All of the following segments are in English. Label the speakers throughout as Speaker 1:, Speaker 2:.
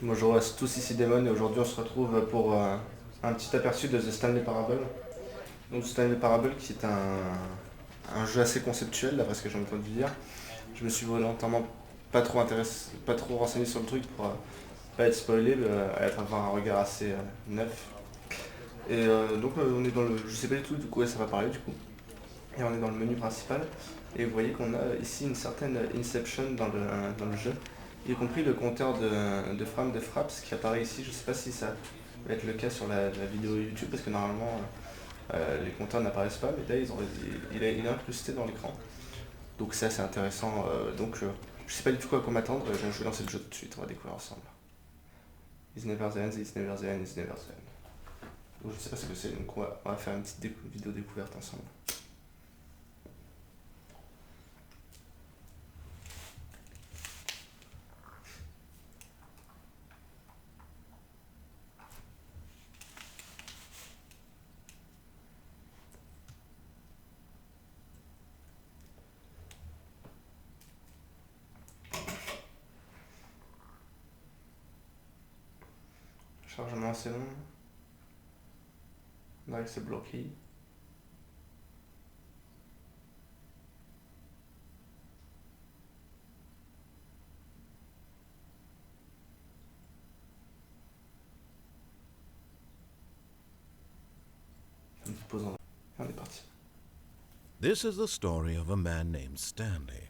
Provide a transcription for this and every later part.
Speaker 1: Bonjour à tous, ici Damon et aujourd'hui on se retrouve pour un petit aperçu de The Stanley Parable. Donc Stanley Parable qui est un jeu assez conceptuel d'après ce que j'ai entendu dire. Je me suis volontairement pas trop renseigné sur le truc pour pas être spoilé, avoir un regard assez neuf. On est dans le... Je sais pas du tout de quoi ça va parler du coup. Et on est dans le menu principal et vous voyez qu'on a ici une certaine inception dans le jeu, y compris le compteur de frames de fraps qui apparaît ici. Je sais pas si ça va être le cas sur la vidéo YouTube parce que normalement les compteurs n'apparaissent pas, mais là il est incrusté dans l'écran. Donc c'est assez intéressant. Je sais pas du tout quoi m'attendre, donc je vais lancer le jeu tout de suite, on va découvrir ensemble. It's never the end, it's never the end, it's never the end. Donc je sais pas ce que c'est, donc on va faire une petite vidéo découverte ensemble. Chargement assez long. Là c'est bloqué. Une petite pause on est parti.
Speaker 2: This is the story of a man named Stanley.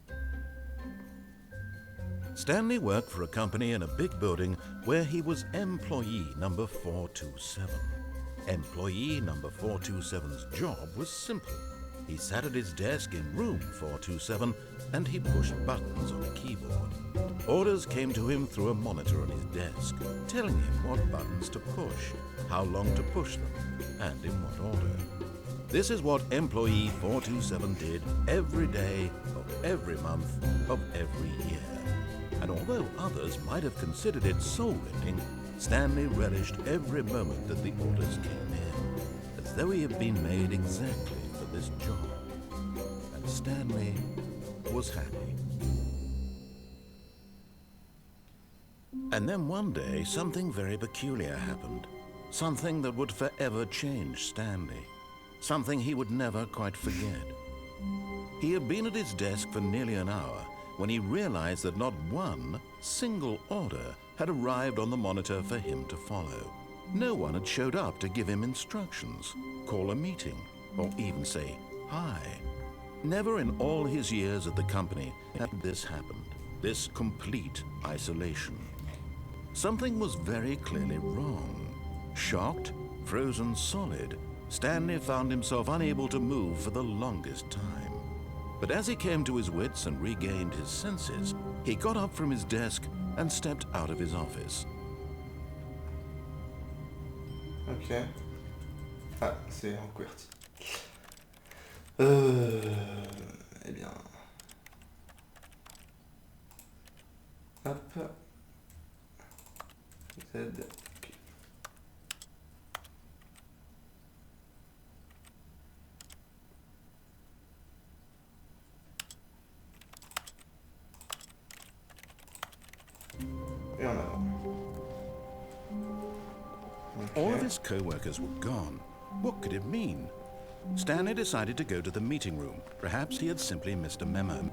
Speaker 2: Stanley worked for a company in a big building where he was employee number 427. Employee number 427's job was simple. He sat at his desk in room 427 and he pushed buttons on a keyboard. Orders came to him through a monitor on his desk, telling him what buttons to push, how long to push them, and in what order. This is what employee 427 did every day of every month of every year. And although others might have considered it soul-rending, Stanley relished every moment that the orders came in, as though he had been made exactly for this job. And Stanley was happy. And then one day, something very peculiar happened. Something that would forever change Stanley. Something he would never quite forget. He had been at his desk for nearly an hour when he realized that not one single order had arrived on the monitor for him to follow. No one had showed up to give him instructions, call a meeting, or even say hi. Never in all his years at the company had this happened, this complete isolation. Something was very clearly wrong. Shocked, frozen solid, Stanley found himself unable to move for the longest time. But as he came to his wits and regained his senses, he got up from his desk and stepped out of his office.
Speaker 1: Ok. Ah, c'est en QWERTY. Eh bien... Hop. Z. Ok. Et en avant.
Speaker 2: All of his co-workers were gone. What could it mean? Stanley decided to go to the meeting room. Perhaps he had simply missed a memo.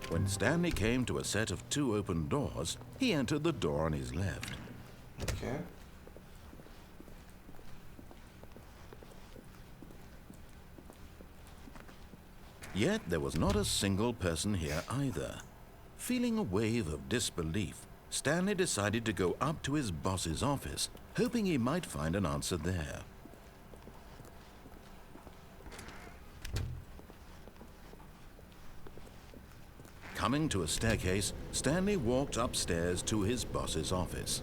Speaker 2: When Stanley came to a set of 2 open doors, he entered the door on his left.
Speaker 1: Ok.
Speaker 2: Yet there was not a single person here either. Feeling a wave of disbelief, Stanley decided to go up to his boss's office, hoping he might find an answer there. Coming to a staircase, Stanley walked upstairs to his boss's office.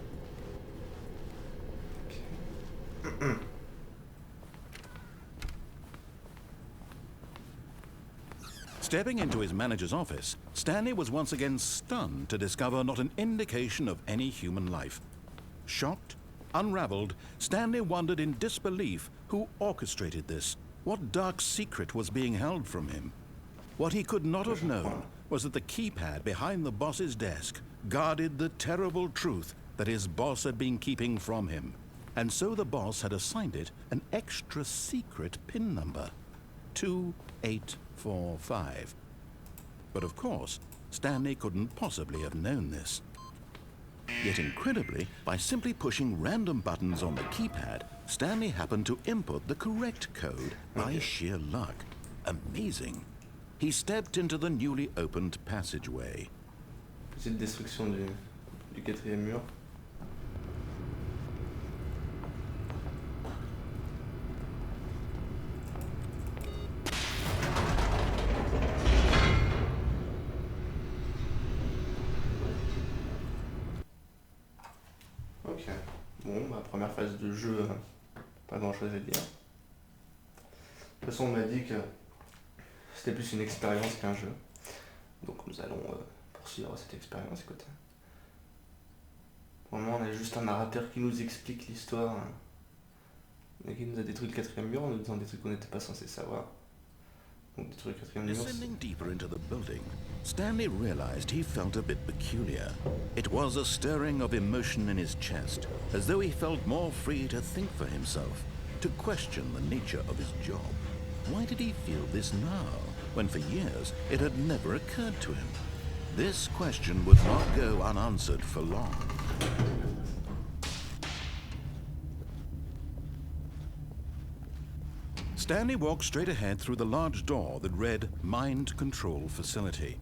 Speaker 2: Stepping into his manager's office, Stanley was once again stunned to discover not an indication of any human life. Shocked, unraveled, Stanley wondered in disbelief who orchestrated this. What dark secret was being held from him? What he could not have known was that the keypad behind the boss's desk guarded the terrible truth that his boss had been keeping from him. And so the boss had assigned it an extra secret PIN number, 2845. But of course, Stanley couldn't possibly have known this. Yet incredibly, by simply pushing random buttons on the keypad, Stanley happened to input the correct code by sheer luck. Amazing. He stepped into the newly opened passageway.
Speaker 1: Petite destruction du quatrième mur. Ok, bon, bah, première phase de jeu, pas grand chose à dire. De toute façon, on m'a dit que c'était plus une expérience qu'un jeu. Donc nous allons poursuivre cette expérience. Écoute. Pour le moment, on a juste un narrateur qui nous explique l'histoire, et qui nous a détruit le quatrième mur en nous disant des trucs qu'on n'était pas censé savoir. Donc détruire le quatrième mur.
Speaker 2: Descending deeper into the building, Stanley realized he felt a bit peculiar. It was a stirring of emotion in his chest, as though he felt more free to think for himself, to question the nature of his job. Why did he feel this now, when for years it had never occurred to him? This question would not go unanswered for long. Stanley walked straight ahead through the large door that read Mind Control Facility.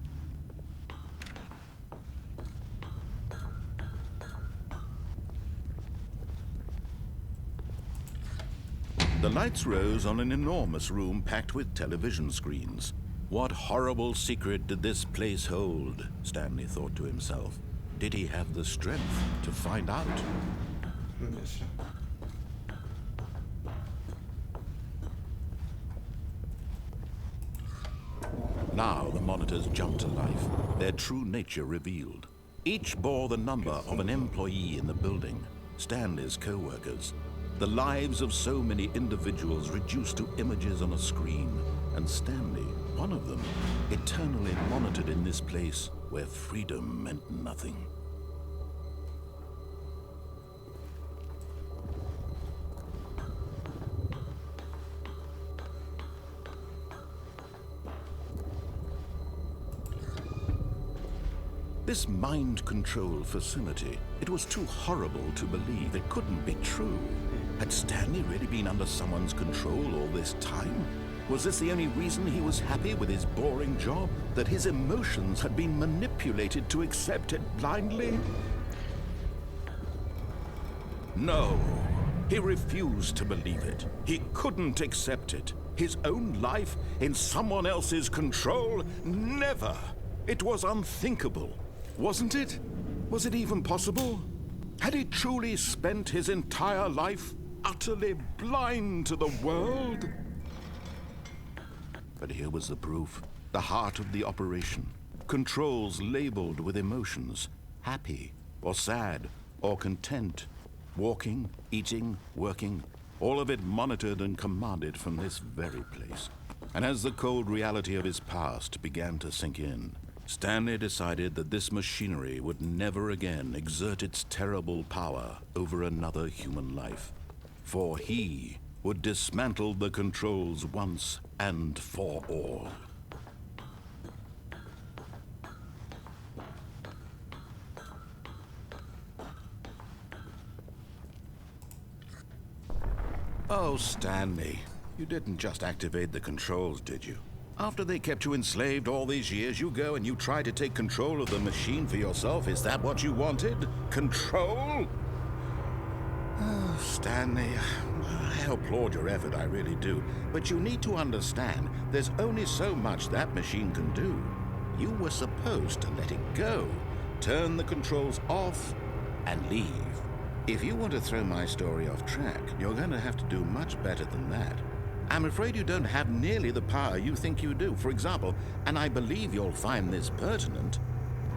Speaker 2: The lights rose on an enormous room packed with television screens. What horrible secret did this place hold? Stanley thought to himself. Did he have the strength to find out? Now the monitors jumped to life, their true nature revealed. Each bore the number of an employee in the building, Stanley's co-workers. The lives of so many individuals reduced to images on a screen, and Stanley, one of them, eternally monitored in this place where freedom meant nothing. This mind control facility, it was too horrible to believe. It couldn't be true. Had Stanley really been under someone's control all this time? Was this the only reason he was happy with his boring job? That his emotions had been manipulated to accept it blindly? No, he refused to believe it. He couldn't accept it. His own life in someone else's control? Never! It was unthinkable. Wasn't it? Was it even possible? Had he truly spent his entire life utterly blind to the world? But here was the proof. The heart of the operation. Controls labeled with emotions. Happy, or sad, or content. Walking, eating, working. All of it monitored and commanded from this very place. And as the cold reality of his past began to sink in, Stanley decided that this machinery would never again exert its terrible power over another human life. For he would dismantle the controls once and for all. Oh, Stanley, you didn't just activate the controls, did you? After they kept you enslaved all these years, you go and you try to take control of the machine for yourself. Is that what you wanted? Control? Oh, Stanley, I applaud your effort, I really do. But you need to understand, there's only so much that machine can do. You were supposed to let it go, turn the controls off, and leave. If you want to throw my story off track, you're going to have to do much better than that. I'm afraid you don't have nearly the power you think you do. For example, and I believe you'll find this pertinent,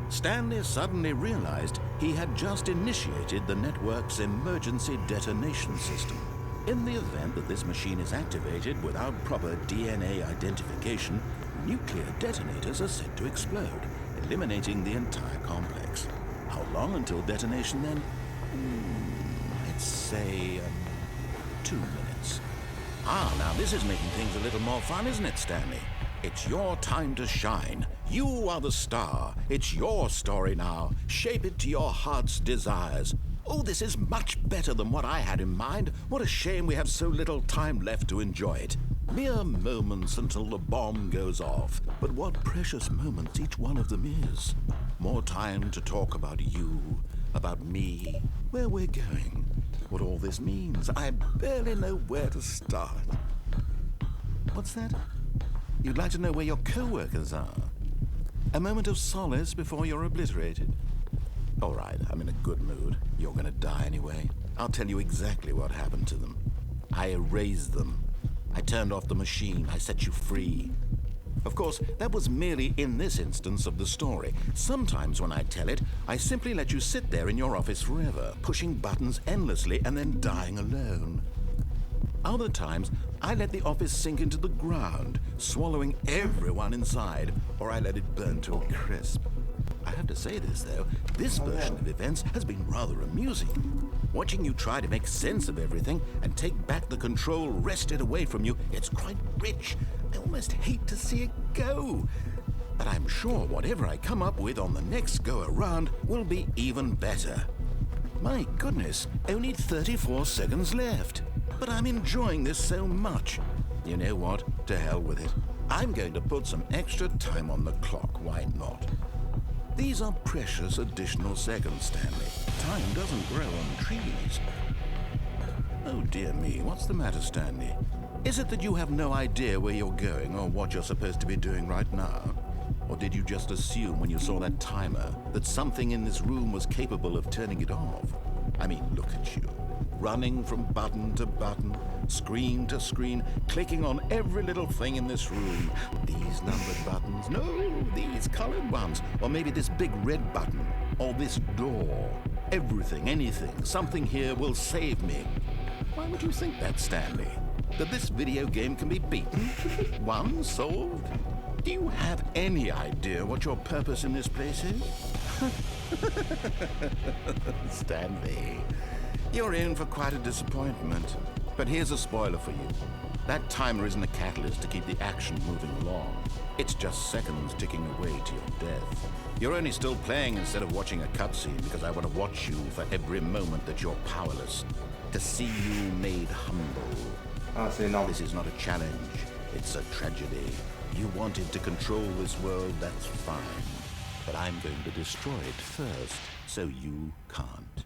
Speaker 2: Stanley suddenly realized he had just initiated the network's emergency detonation system. In the event that this machine is activated without proper DNA identification, nuclear detonators are said to explode, eliminating the entire complex. How long until detonation then? Let's say 2 minutes. Ah, now this is making things a little more fun, isn't it, Stanley? It's your time to shine. You are the star. It's your story now. Shape it to your heart's desires. Oh, this is much better than what I had in mind. What a shame we have so little time left to enjoy it. Mere moments until the bomb goes off. But what precious moments each one of them is. More time to talk about you, about me, where we're going, what all this means. I barely know where to start. What's that? You'd like to know where your co-workers are? A moment of solace before you're obliterated. All right, I'm in a good mood. You're gonna die anyway. I'll tell you exactly what happened to them. I erased them. I turned off the machine. I set you free. Of course, that was merely in this instance of the story. Sometimes when I tell it, I simply let you sit there in your office forever, pushing buttons endlessly and then dying alone. Other times, I let the office sink into the ground, swallowing everyone inside, or I let it burn to a crisp. I have to say this, though, this version of events has been rather amusing. Watching you try to make sense of everything and take back the control wrested away from you, it's quite rich. I almost hate to see it go. But I'm sure whatever I come up with on the next go-around will be even better. My goodness, only 34 seconds left. But I'm enjoying this so much. You know what? To hell with it. I'm going to put some extra time on the clock, why not? These are precious additional seconds, Stanley. Time doesn't grow on trees. Oh dear me, what's the matter, Stanley? Is it that you have no idea where you're going or what you're supposed to be doing right now? Or did you just assume when you saw that timer that something in this room was capable of turning it off? I mean, look at you. Running from button to button, screen to screen, clicking on every little thing in this room. These numbered buttons, no, these colored ones, or maybe this big red button, or this door. Everything, anything, something here will save me. Why would you think that, Stanley? That this video game can be beaten? Won? Solved? Do you have any idea what your purpose in this place is? Stanley, you're in for quite a disappointment. But here's a spoiler for you. That timer isn't a catalyst to keep the action moving along. It's just seconds ticking away to your death. You're only still playing instead of watching a cutscene because I want to watch you for every moment that you're powerless. To see you made humble.
Speaker 1: Ah, c'est énorme.
Speaker 2: This is not a challenge. It's a tragedy. You wanted to control this world, that's fine. But I'm going to destroy it first, so you can't.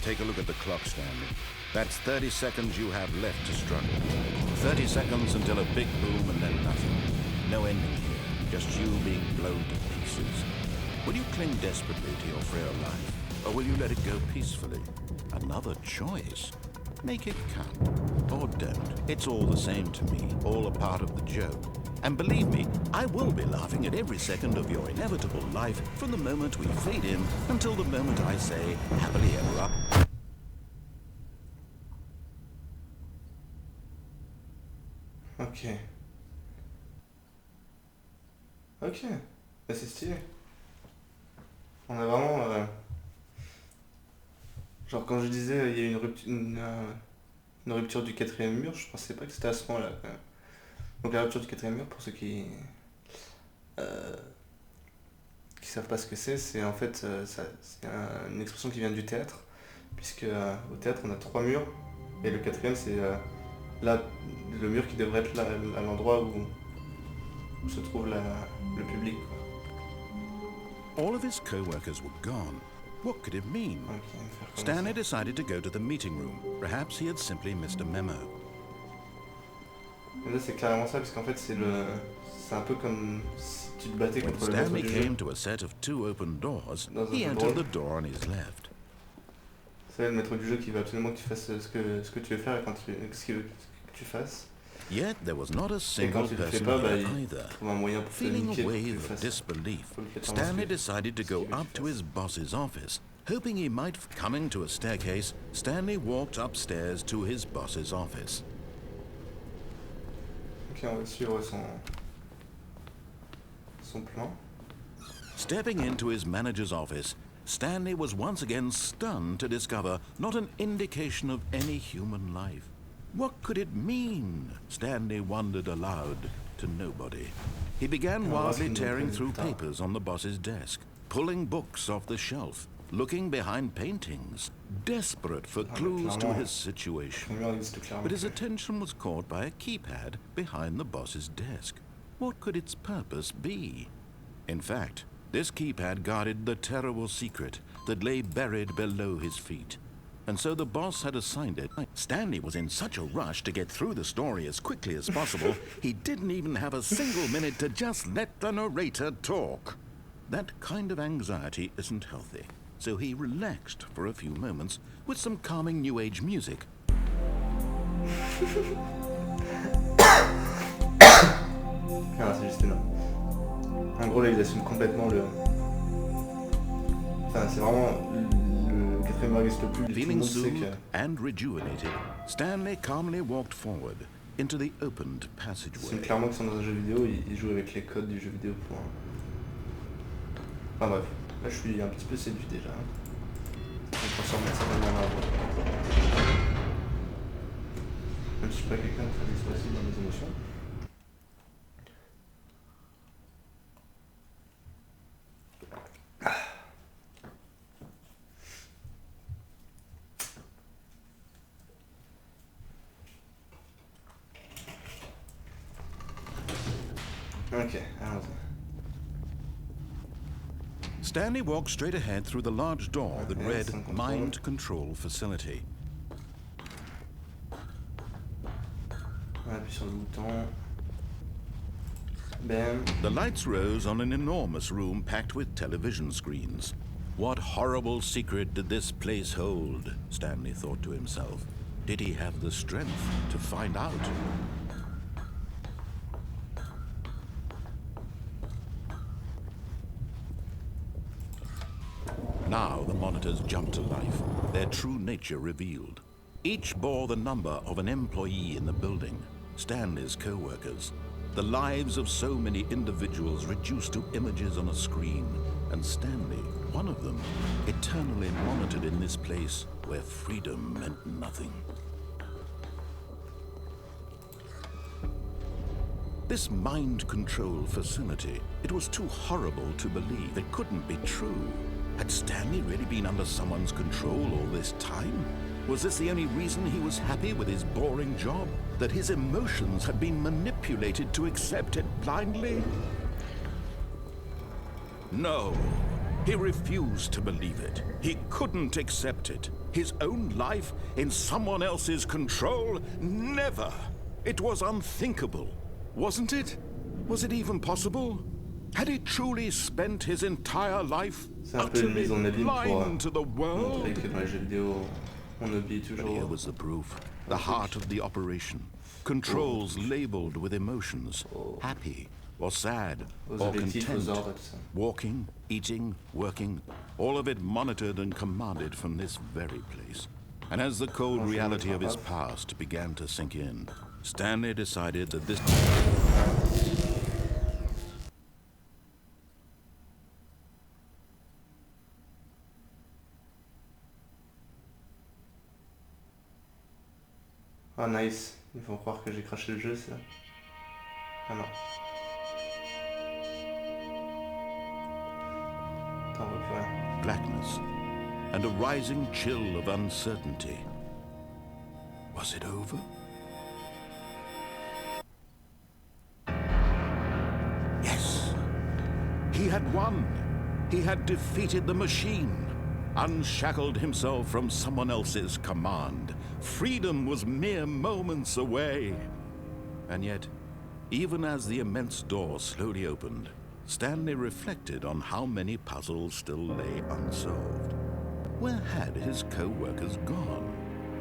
Speaker 2: Take a look at the clock, Stanley. That's 30 seconds you have left to struggle. 30 seconds until a big boom and then nothing. No ending here, just you being blown to pieces. Will you cling desperately to your frail life, or will you let it go peacefully? Another choice. Make it count, or don't. It's all the same to me, all a part of the joke. And believe me, I will be laughing at every second of your inevitable life from the moment we fade in until the moment I say, happily ever up.
Speaker 1: Ok. Ok. Bah, c'est stylé. On a vraiment... Genre quand je disais il y a une rupture du quatrième mur, je pensais pas que c'était à ce moment-là quand même. Donc la rupture du quatrième mur, pour ceux qui savent pas ce que c'est en fait c'est une expression qui vient du théâtre, puisque au théâtre on a 3 murs, et le quatrième c'est là le mur qui devrait être là, à l'endroit où se trouve le public, quoi.
Speaker 2: All of his co-workers were gone. What could it mean?
Speaker 1: Okay,
Speaker 2: Stanley decided to go to the meeting room. Perhaps he had simply missed a memo.
Speaker 1: Et là c'est clairement ça, parce qu'en fait c'est un peu comme si tu te battais
Speaker 2: When
Speaker 1: contre le maître
Speaker 2: Stanley
Speaker 1: du jeu.
Speaker 2: came to a set of 2 open doors,
Speaker 1: Dans un
Speaker 2: he
Speaker 1: jeu de
Speaker 2: entered
Speaker 1: rôle.
Speaker 2: the door on his left.
Speaker 1: C'est le maître du jeu qui veut absolument que tu fasses ce que tu veux faire et ce qu'il veut que tu fasses.
Speaker 2: Yet there was not a
Speaker 1: Et
Speaker 2: single
Speaker 1: quand tu le fais
Speaker 2: person
Speaker 1: pas,
Speaker 2: here
Speaker 1: il
Speaker 2: either.
Speaker 1: trouve un moyen pour te
Speaker 2: Feeling
Speaker 1: niquer
Speaker 2: a
Speaker 1: pour que tu le
Speaker 2: wave of
Speaker 1: fasses.
Speaker 2: disbelief,
Speaker 1: Faut le faire
Speaker 2: Stanley
Speaker 1: ensuite.
Speaker 2: decided to
Speaker 1: Ce qu'il
Speaker 2: go
Speaker 1: veut que
Speaker 2: up
Speaker 1: tu
Speaker 2: to
Speaker 1: fasses.
Speaker 2: his boss's office Hoping he might coming to a staircase, Stanley walked upstairs to his boss's office.
Speaker 1: Ok, on va suivre son plan.
Speaker 2: Stepping into his manager's office, Stanley was once again stunned to discover not an indication of any human life. What could it mean? Stanley wondered aloud to nobody. He began wildly tearing through papers on the boss's desk, pulling books off the shelf, looking behind paintings, desperate for clues to his situation. But his attention was caught by a keypad behind the boss's desk. What could its purpose be? In fact, this keypad guarded the terrible secret that lay buried below his feet. And so the boss had assigned it. Stanley was in such a rush to get through the story as quickly as possible, he didn't even have a single minute to just let the narrator talk. That kind of anxiety isn't healthy, so he relaxed for a few moments with some calming New Age music.
Speaker 1: Ah, c'est juste énorme. En gros, là, il assume complètement le... Enfin, c'est vraiment... Le quatrième mot n'existe plus. Tout le
Speaker 2: Feeling
Speaker 1: monde sait
Speaker 2: soothed
Speaker 1: que...
Speaker 2: and rejuvenated, Stanley calmly walked forward into the opened
Speaker 1: C'est
Speaker 2: passageway.
Speaker 1: clairement qu'ils sont dans un jeu vidéo, ils jouent avec les codes du jeu vidéo pour... Enfin bref, là je suis un petit peu séduit déjà. Je vais transformer ça dans un arbre. Même si je suis pas quelqu'un de très expressif dans mes émotions. Ok, allons-y.
Speaker 2: Stanley walked straight ahead through the large door that read Mind Control Facility.
Speaker 1: On appuie sur le bouton. Bam.
Speaker 2: The lights rose on an enormous room packed with television screens. What horrible secret did this place hold? Stanley thought to himself. Did he have the strength to find out? Now the monitors jumped to life, their true nature revealed. Each bore the number of an employee in the building, Stanley's co-workers. The lives of so many individuals reduced to images on a screen, and Stanley, one of them, eternally monitored in this place where freedom meant nothing. This mind control facility, it was too horrible to believe. It couldn't be true. Had Stanley really been under someone's control all this time? Was this the only reason he was happy with his boring job? That his emotions had been manipulated to accept it blindly? No, he refused to believe it. He couldn't accept it. His own life in someone else's control? Never! It was unthinkable, wasn't it? Was it even possible? Had he truly spent his entire life utterly blind to the world? But here was the proof. The heart of the operation. Controls labeled with emotions. Happy or sad or content. Walking, eating, working. All of it monitored and commanded from this very place. And as the cold reality of his past began to sink in, Stanley decided that this...
Speaker 1: Ah nice, ils vont croire que j'ai craché le jeu, ça. Ah non. Attends, on voit plus rien.
Speaker 2: Blackness and a rising chill of uncertainty. Was it over? Yes, he had won. He had defeated the machine, unshackled himself from someone else's command. Freedom was mere moments away. And yet, even as the immense door slowly opened, Stanley reflected on how many puzzles still lay unsolved. Where had his co-workers gone?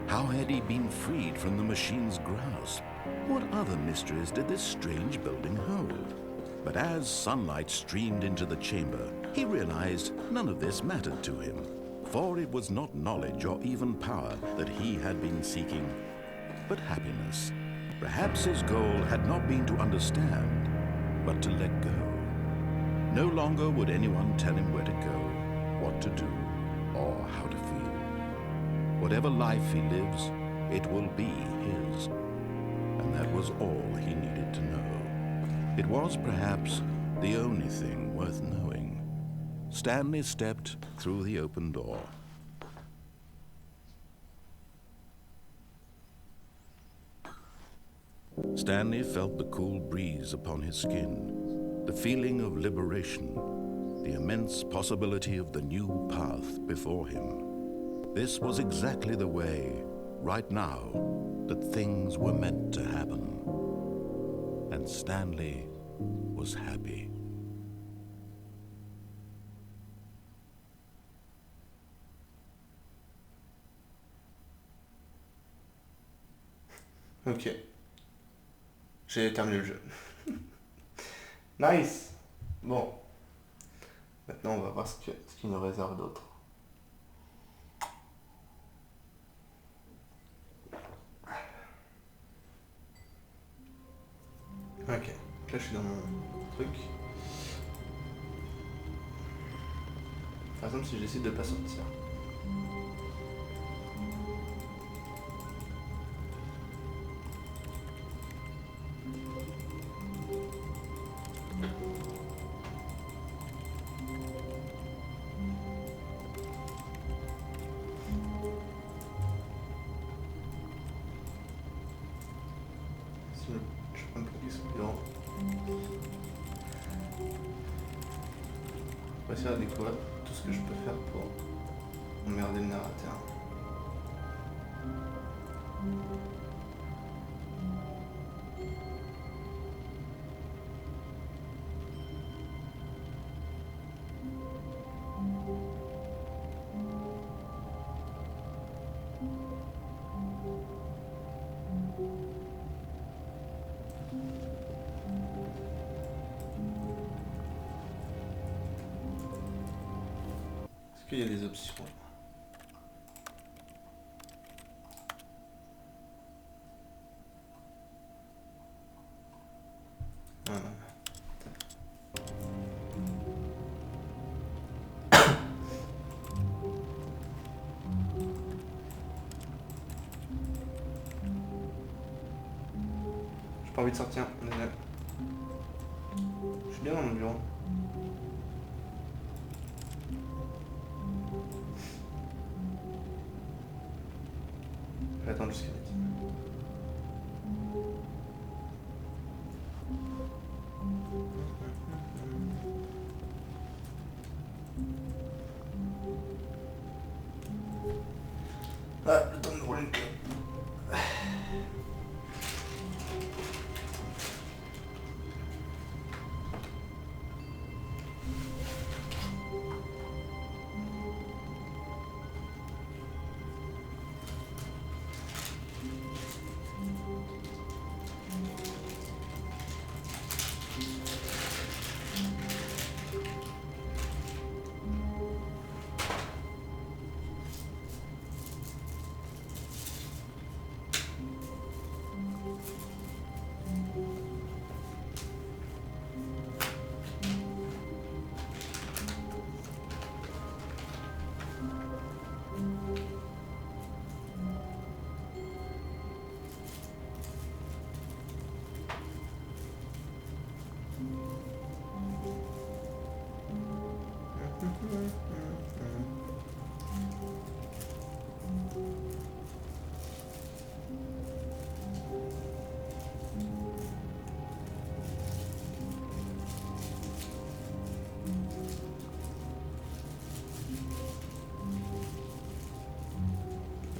Speaker 2: How had he been freed from the machine's grasp? What other mysteries did this strange building hold? But as sunlight streamed into the chamber, he realized none of this mattered to him. For it was not knowledge or even power that he had been seeking, but happiness. Perhaps his goal had not been to understand, but to let go. No longer would anyone tell him where to go, what to do, or how to feel. Whatever life he lives, it will be his. And that was all he needed to know. It was perhaps the only thing worth knowing. Stanley stepped through the open door. Stanley felt the cool breeze upon his skin, the feeling of liberation, the immense possibility of the new path before him. This was exactly the way, right now, that things were meant to happen. And Stanley was happy.
Speaker 1: Ok. J'ai terminé le jeu. Nice. Bon. Maintenant, on va voir ce qu'il nous réserve d'autre. Ok. Là, je suis dans mon truc. Par exemple, si je décide de pas sortir. Je prends le produit suivant. On va essayer de découvrir tout ce que je peux faire pour emmerder le narrateur. Est-ce qu'il y a des options? Ah non. J'ai pas envie de sortir, on est là. Je suis bien dans mon bureau. Je vais attendre jusqu'à midi. Ah, le temps de rouler une clope.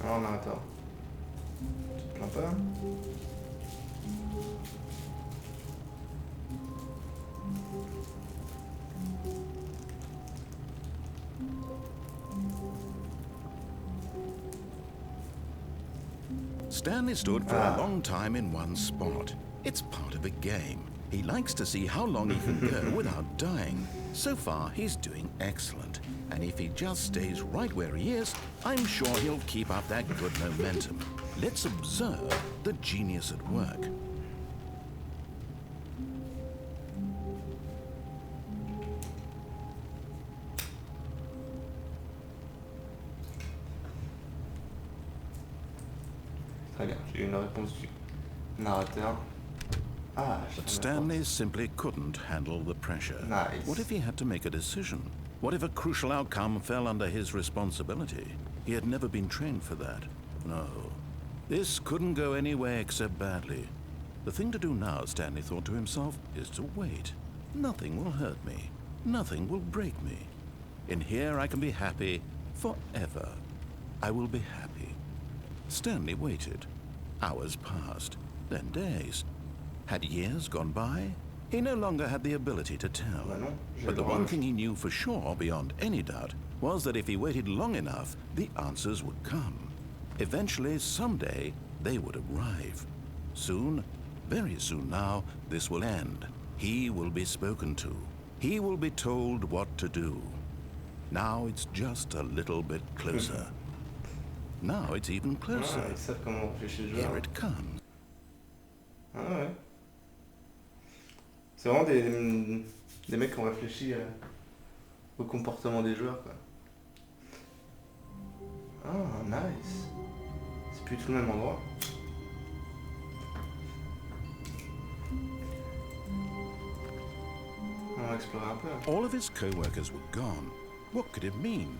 Speaker 1: Alors, narrateur. Tu te plains pas?
Speaker 2: Stanley stood for a long time in one spot. It's part of a game. He likes to see how long he can go without dying. So far, he's doing excellent. And if he just stays right where he is, I'm sure he'll keep up that good momentum. Let's observe the genius at work.
Speaker 1: Très bien, j'ai eu une réponse du narrateur. Ah,
Speaker 2: But Stanley simply couldn't handle the pressure.
Speaker 1: Nice.
Speaker 2: What if he had to make a decision? What if a crucial outcome fell under his responsibility? He had never been trained for that. No. This couldn't go any way except badly. The thing to do now, Stanley thought to himself, is to wait. Nothing will hurt me. Nothing will break me. In here I can be happy forever. I will be happy. Stanley waited. Hours passed, then days. Had years gone by? He no longer had the ability to tell. But the one thing he knew for sure, beyond any doubt, was that if he waited long enough, the answers would come. Eventually, someday, they would arrive. Soon, very soon now, this will end. He will be spoken to. He will be told what to do. Now it's just a little bit closer. Now it's even closer.
Speaker 1: Ah, ils savent comment réfléchir le joueur.
Speaker 2: Here it comes.
Speaker 1: Ah ouais. C'est vraiment des mecs qui ont réfléchi au comportement des joueurs, quoi. Ah, nice. C'est plus tout le même endroit. On va explorer un peu.
Speaker 2: All of his co-workers were gone. What could it mean?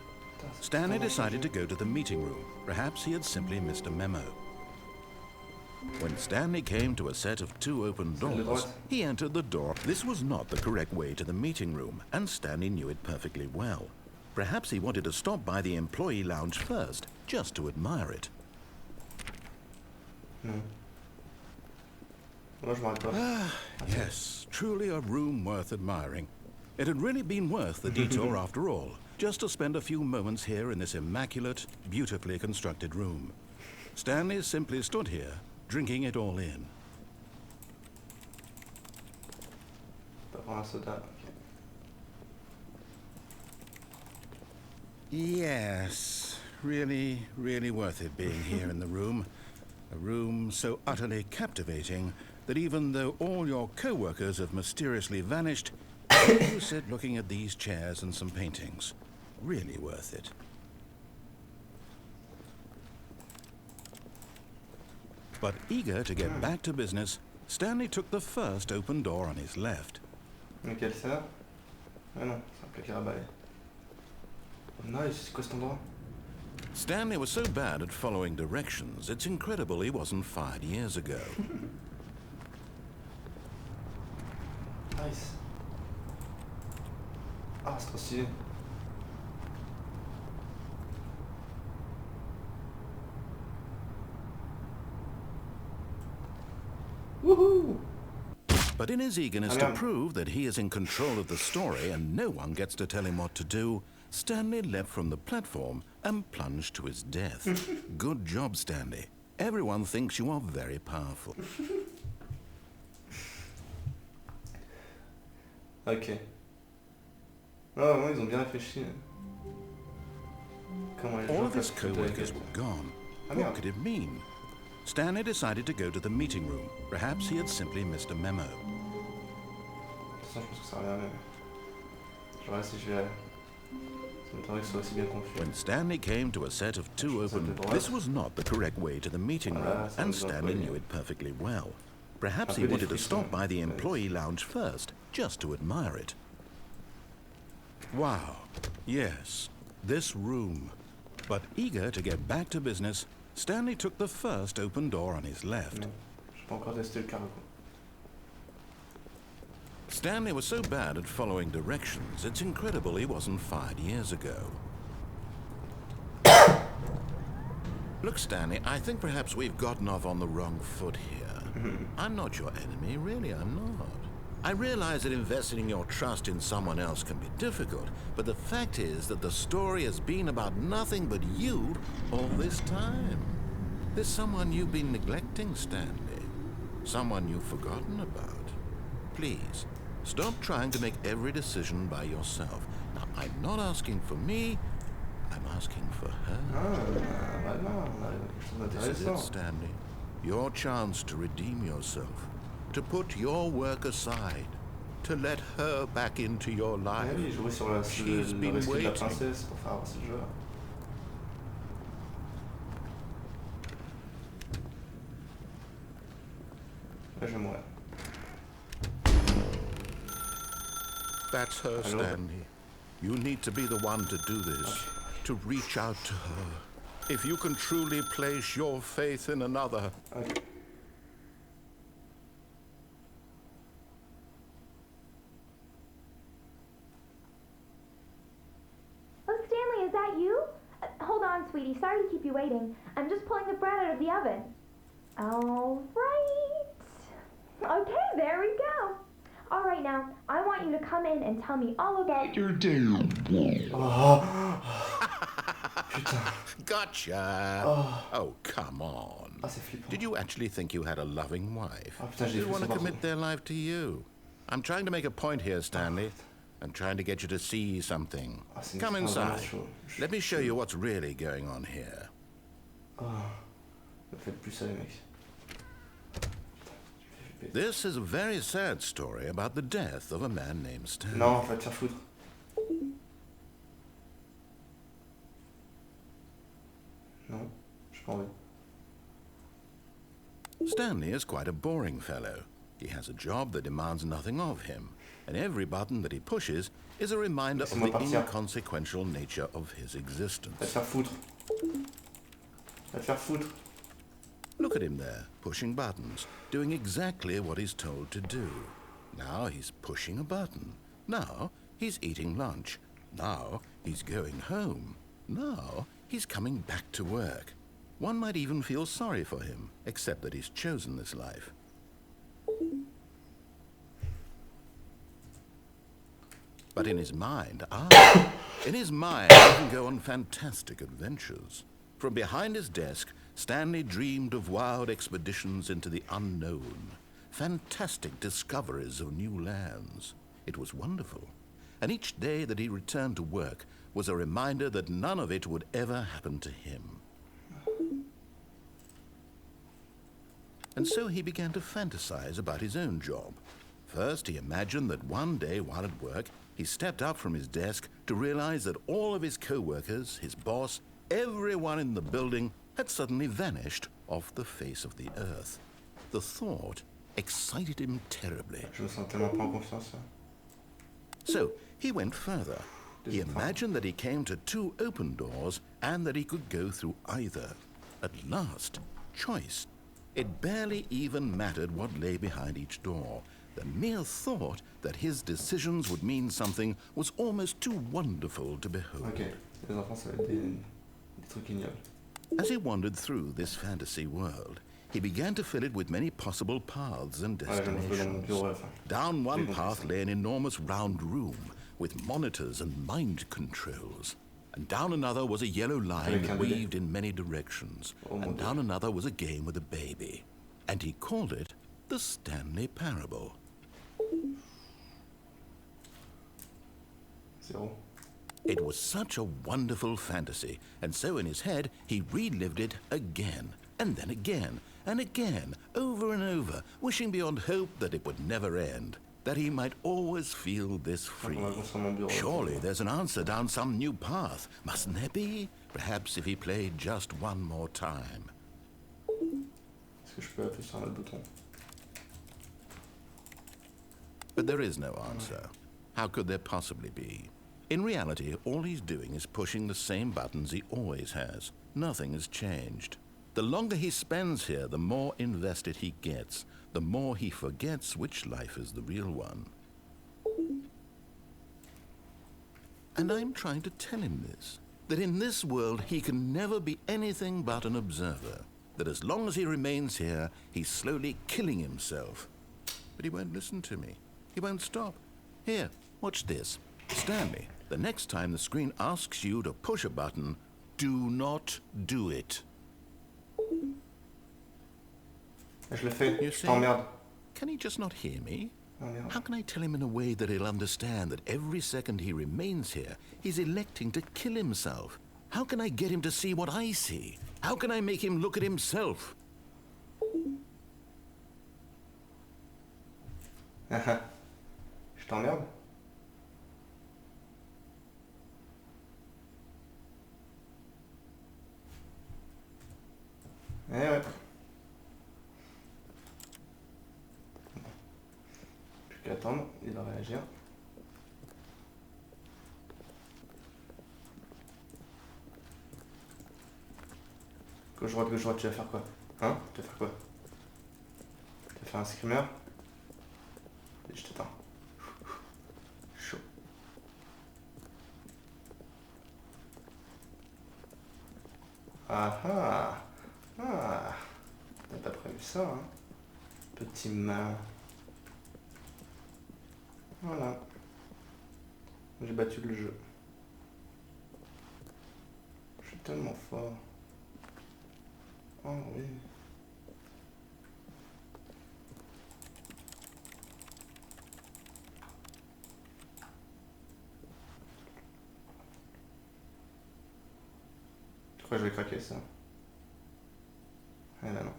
Speaker 2: Stanley decided to go to the meeting room. Perhaps he had simply missed a memo. When Stanley came to a set of 2 open doors, he entered the door. This was not the correct way to the meeting room, and Stanley knew it perfectly well. Perhaps he wanted to stop by the employee lounge first, just to admire it.
Speaker 1: Non. Moi, je m'arrête pas.
Speaker 2: Yes, truly a room worth admiring. It had really been worth the detour after all, just to spend a few moments here in this immaculate, beautifully constructed room. Stanley simply stood here, drinking it all in.
Speaker 1: Pas prendre un soda. Okay.
Speaker 2: Yes, really, really worth it being here in the room. A room so utterly captivating that even though all your co-workers have mysteriously vanished, you sit looking at these chairs and some paintings. Really worth it. But eager to get back to business, Stanley took the first open door on his left.
Speaker 1: Lequel ça? Ah non, c'est un placard à balai. Nice, c'est quoi cet endroit?
Speaker 2: Stanley was so bad at following directions, it's incredible he wasn't fired years ago.
Speaker 1: Nice. Ah, c'est trop stylé. Woohoo!
Speaker 2: But in his eagerness to prove that he is in control of the story and no one gets to tell him what to do, Stanley leapt from the platform and plunged to his death. Good job, Stanley. Everyone thinks you are very powerful.
Speaker 1: Ok. Non, vraiment, ils ont bien réfléchi. Comment les
Speaker 2: All
Speaker 1: gens
Speaker 2: of his
Speaker 1: peuvent foutre
Speaker 2: co-workers
Speaker 1: avec
Speaker 2: were gone.
Speaker 1: Ah,
Speaker 2: What
Speaker 1: merde.
Speaker 2: could it mean? Stanley decided to go to the meeting room. Perhaps he had simply missed a memo.
Speaker 1: De toute façon, je pense que ça revient à même. Je verrai si je vais... Ça m'étonnerait que ce soit aussi bien confus.
Speaker 2: When Stanley came to a set of 2 open... This was not the correct way to the meeting room, and Stanley knew it perfectly well. Perhaps he wanted to stop by the employee lounge first, just to admire it. Wow. Yes, this room. But eager to get back to business, Stanley took the first open door on his left.
Speaker 1: Non, je peux encore tester le cargo.
Speaker 2: Stanley was so bad at following directions, it's incredible he wasn't fired years ago. Look, Stanley, I think perhaps we've gotten off on the wrong foot here. I'm not your enemy, really, I'm not. I realize that investing your trust in someone else can be difficult, but the fact is that the story has been about nothing but you all this time. There's someone you've been neglecting, Stanley. Someone you've forgotten about. Please, Stop trying to make every decision by yourself. Now, I'm not asking for me, I'm asking for her.
Speaker 1: Ah, bah non, on arrive à quelque chose
Speaker 2: This is it,
Speaker 1: d'intéressant.
Speaker 2: Stanley. Your chance to redeem yourself, to put your work aside, to let her back into your
Speaker 1: Ah
Speaker 2: life.
Speaker 1: oui, jouer sur le
Speaker 2: She's been
Speaker 1: rescue de la
Speaker 2: waiting.
Speaker 1: princesse pour faire avancer le jeu. Là, je vais mourir.
Speaker 2: That's her,
Speaker 1: Hello?
Speaker 2: Stanley. You need to be the one to do this, to reach out to her. If you can truly place your faith in another.
Speaker 1: Ok.
Speaker 3: Oh, Stanley, is that you? Hold on, sweetie. Sorry to keep you waiting. I'm just pulling the bread out of the oven. All right. Okay, there we go. All right, now, I want you to come in and tell me all about your day.
Speaker 1: Oh. Putain.
Speaker 2: Gotcha!
Speaker 1: Oh.
Speaker 2: Oh, come on.
Speaker 1: Ah, c'est flippant.
Speaker 2: Did you actually think you had a loving wife?
Speaker 1: Ah, putain, j'ai
Speaker 2: They
Speaker 1: fait
Speaker 2: want
Speaker 1: ça
Speaker 2: to
Speaker 1: partout.
Speaker 2: commit their life to you. I'm trying to make a point here, Stanley. I'm trying to get you to see something.
Speaker 1: Ah, c'est une
Speaker 2: Come
Speaker 1: expérience vraiment
Speaker 2: inside.
Speaker 1: chaude.
Speaker 2: Let me show you what's really going on here.
Speaker 1: Oh. Ne faites plus ça, les mecs.
Speaker 2: This is a very sad story about the death of a man named Stanley.
Speaker 1: Non, va te faire foutre. Non, j'ai pas envie.
Speaker 2: Stanley is quite a boring fellow. He has a job that demands nothing of him, and every button that he pushes is a reminder of
Speaker 1: Laissez-moi
Speaker 2: the
Speaker 1: partir.
Speaker 2: inconsequential nature of his
Speaker 1: Va te
Speaker 2: existence.
Speaker 1: faire foutre. Va te faire foutre.
Speaker 2: Look at him there, pushing buttons, doing exactly what he's told to do. Now he's pushing a button. Now he's eating lunch. Now he's going home. Now he's coming back to work. One might even feel sorry for him, except that he's chosen this life. But in his mind, in his mind, he can go on fantastic adventures. From behind his desk, Stanley dreamed of wild expeditions into the unknown, fantastic discoveries of new lands. It was wonderful. And each day that he returned to work was a reminder that none of it would ever happen to him. And so he began to fantasize about his own job. First, he imagined that one day while at work, he stepped up from his desk to realize that all of his co-workers, his boss, everyone in the building had suddenly vanished off the face of the earth. The thought excited him terribly.
Speaker 1: Je me sens tellement pas en confiance. Là.
Speaker 2: So he went further. He imagined that he came to two open doors and that he could go through either. At last, choice. It barely even mattered what lay behind each door. The mere thought that his decisions would mean something was almost too wonderful to behold.
Speaker 1: Ok, les enfants, ça va être des trucs ignobles.
Speaker 2: As he wandered through this fantasy world, he began to fill it with many possible paths and
Speaker 1: Ouais, je me fais dans mon
Speaker 2: destinations.
Speaker 1: bureau à la fin.
Speaker 2: Down one
Speaker 1: J'ai compris
Speaker 2: path
Speaker 1: ça.
Speaker 2: lay an enormous round room with monitors and mind controls. And down another was a yellow line
Speaker 1: Avec un bébé.
Speaker 2: weaved in many directions.
Speaker 1: Oh, mon
Speaker 2: And
Speaker 1: Dieu.
Speaker 2: down another was a game with a baby. And he called it the Stanley Parable.
Speaker 1: Zéro.
Speaker 2: It was such a wonderful fantasy, and so in his head he relived it again, and then again, and again, over and over, wishing beyond hope that it would never end, that he might always feel this free.
Speaker 1: On va construire mon bureau.
Speaker 2: Surely there's an answer down some new path, mustn't there be? Perhaps if he played just one more time.
Speaker 1: Est-ce que je peux appuyer sur un autre bouton?
Speaker 2: But there is no answer. How could there possibly be? In reality, all he's doing is pushing the same buttons he always has. Nothing has changed. The longer he spends here, the more invested he gets, the more he forgets which life is the real one. And I'm trying to tell him this, that in this world he can never be anything but an observer, that as long as he remains here, he's slowly killing himself. But he won't listen to me. He won't stop. Here, watch this. Stanley, the next time the screen asks you to push a button, do not do it.
Speaker 1: Je le fais,
Speaker 2: You
Speaker 1: je
Speaker 2: see?
Speaker 1: t'emmerde.
Speaker 2: Can he just not hear me?
Speaker 1: Oh merde.
Speaker 2: How can I tell him in a way that he'll understand that every second he remains here, he's electing to kill himself? How can I get him to see what I see? How can I make him look at himself?
Speaker 1: Je t'emmerde? Eh ouais. Plus qu'à attendre, il va réagir. Gauche droite, tu vas faire quoi? Hein? Tu vas faire quoi? Tu vas faire un screamer? Et je t'attends. Chaud. Ah ah! Ah! T'as pas prévu ça, hein? Petit malin. Voilà. J'ai battu le jeu. Je suis tellement fort. Oh oui. Je crois que je vais craquer ça. Eh ben non.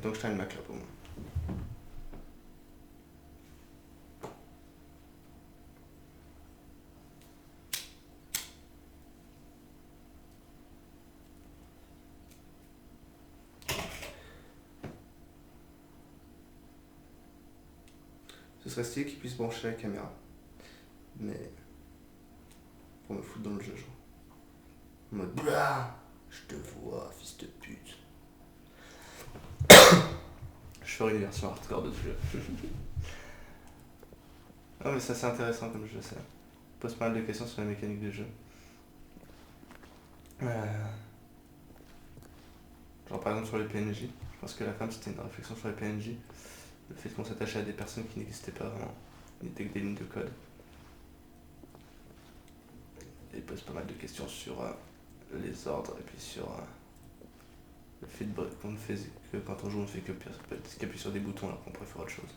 Speaker 1: Donc je traîne ma clope au moins. Ce serait stylé qu'il puisse brancher la caméra. Mais... pour me foutre dans le jeu, genre. En mode... Blah, je te vois, fils de pute. Je ferai une version hardcore de ce jeu. Non mais ça c'est intéressant comme jeu, ça pose pas mal de questions sur la mécanique du jeu. Genre par exemple sur les PNJ, je pense que la femme c'était une réflexion sur les PNJ. Le fait qu'on s'attachait à des personnes qui n'existaient pas vraiment, qui n'étaient que des lignes de code. Et il pose pas mal de questions sur les ordres et puis sur le fait qu'on ne fait que quand on joue on ne fait qu'appuyer sur des boutons alors qu'on pourrait faire autre chose.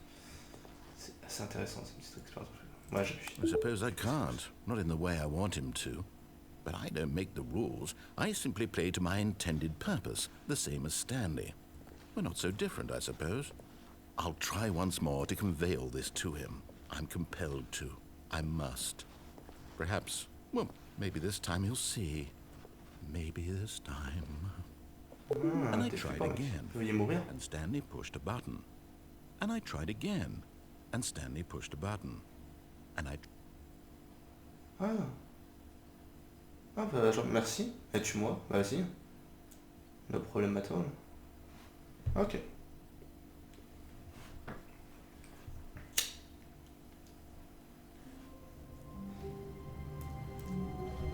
Speaker 1: C'est assez intéressant cette petite expérience. Moi j'appuie.
Speaker 2: I suppose I can't, not in the way I want him to. But I don't make the rules. I simply play to my intended purpose, the same as Stanley. We're not so different, I suppose. I'll try once more to convey all this to him. I'm compelled to. I must. Perhaps, well, maybe this time he'll see. Maybe this time. And I tried again, and Stanley pushed a button. And I tried again, and Stanley pushed a button. And I...
Speaker 1: Ah. Ah bah genre merci, et tue-moi, bah vas-y. No problème at all. Ok.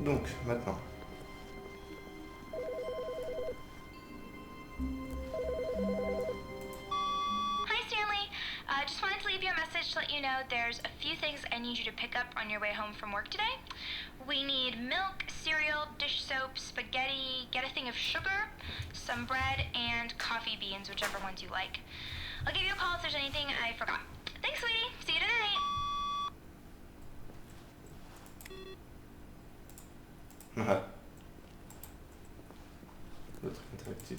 Speaker 1: Donc, maintenant.
Speaker 3: Hi, Stanley. Just wanted to leave you a message to let you know there's a few things I need you to pick up on your way home from work today. We need milk, cereal, dish soap, spaghetti, get a thing of sugar, some bread, and coffee beans, whichever ones you like. I'll give you a call if there's anything I forgot. Thanks, sweetie. See you tonight.
Speaker 1: Ouais. L'autre interactif.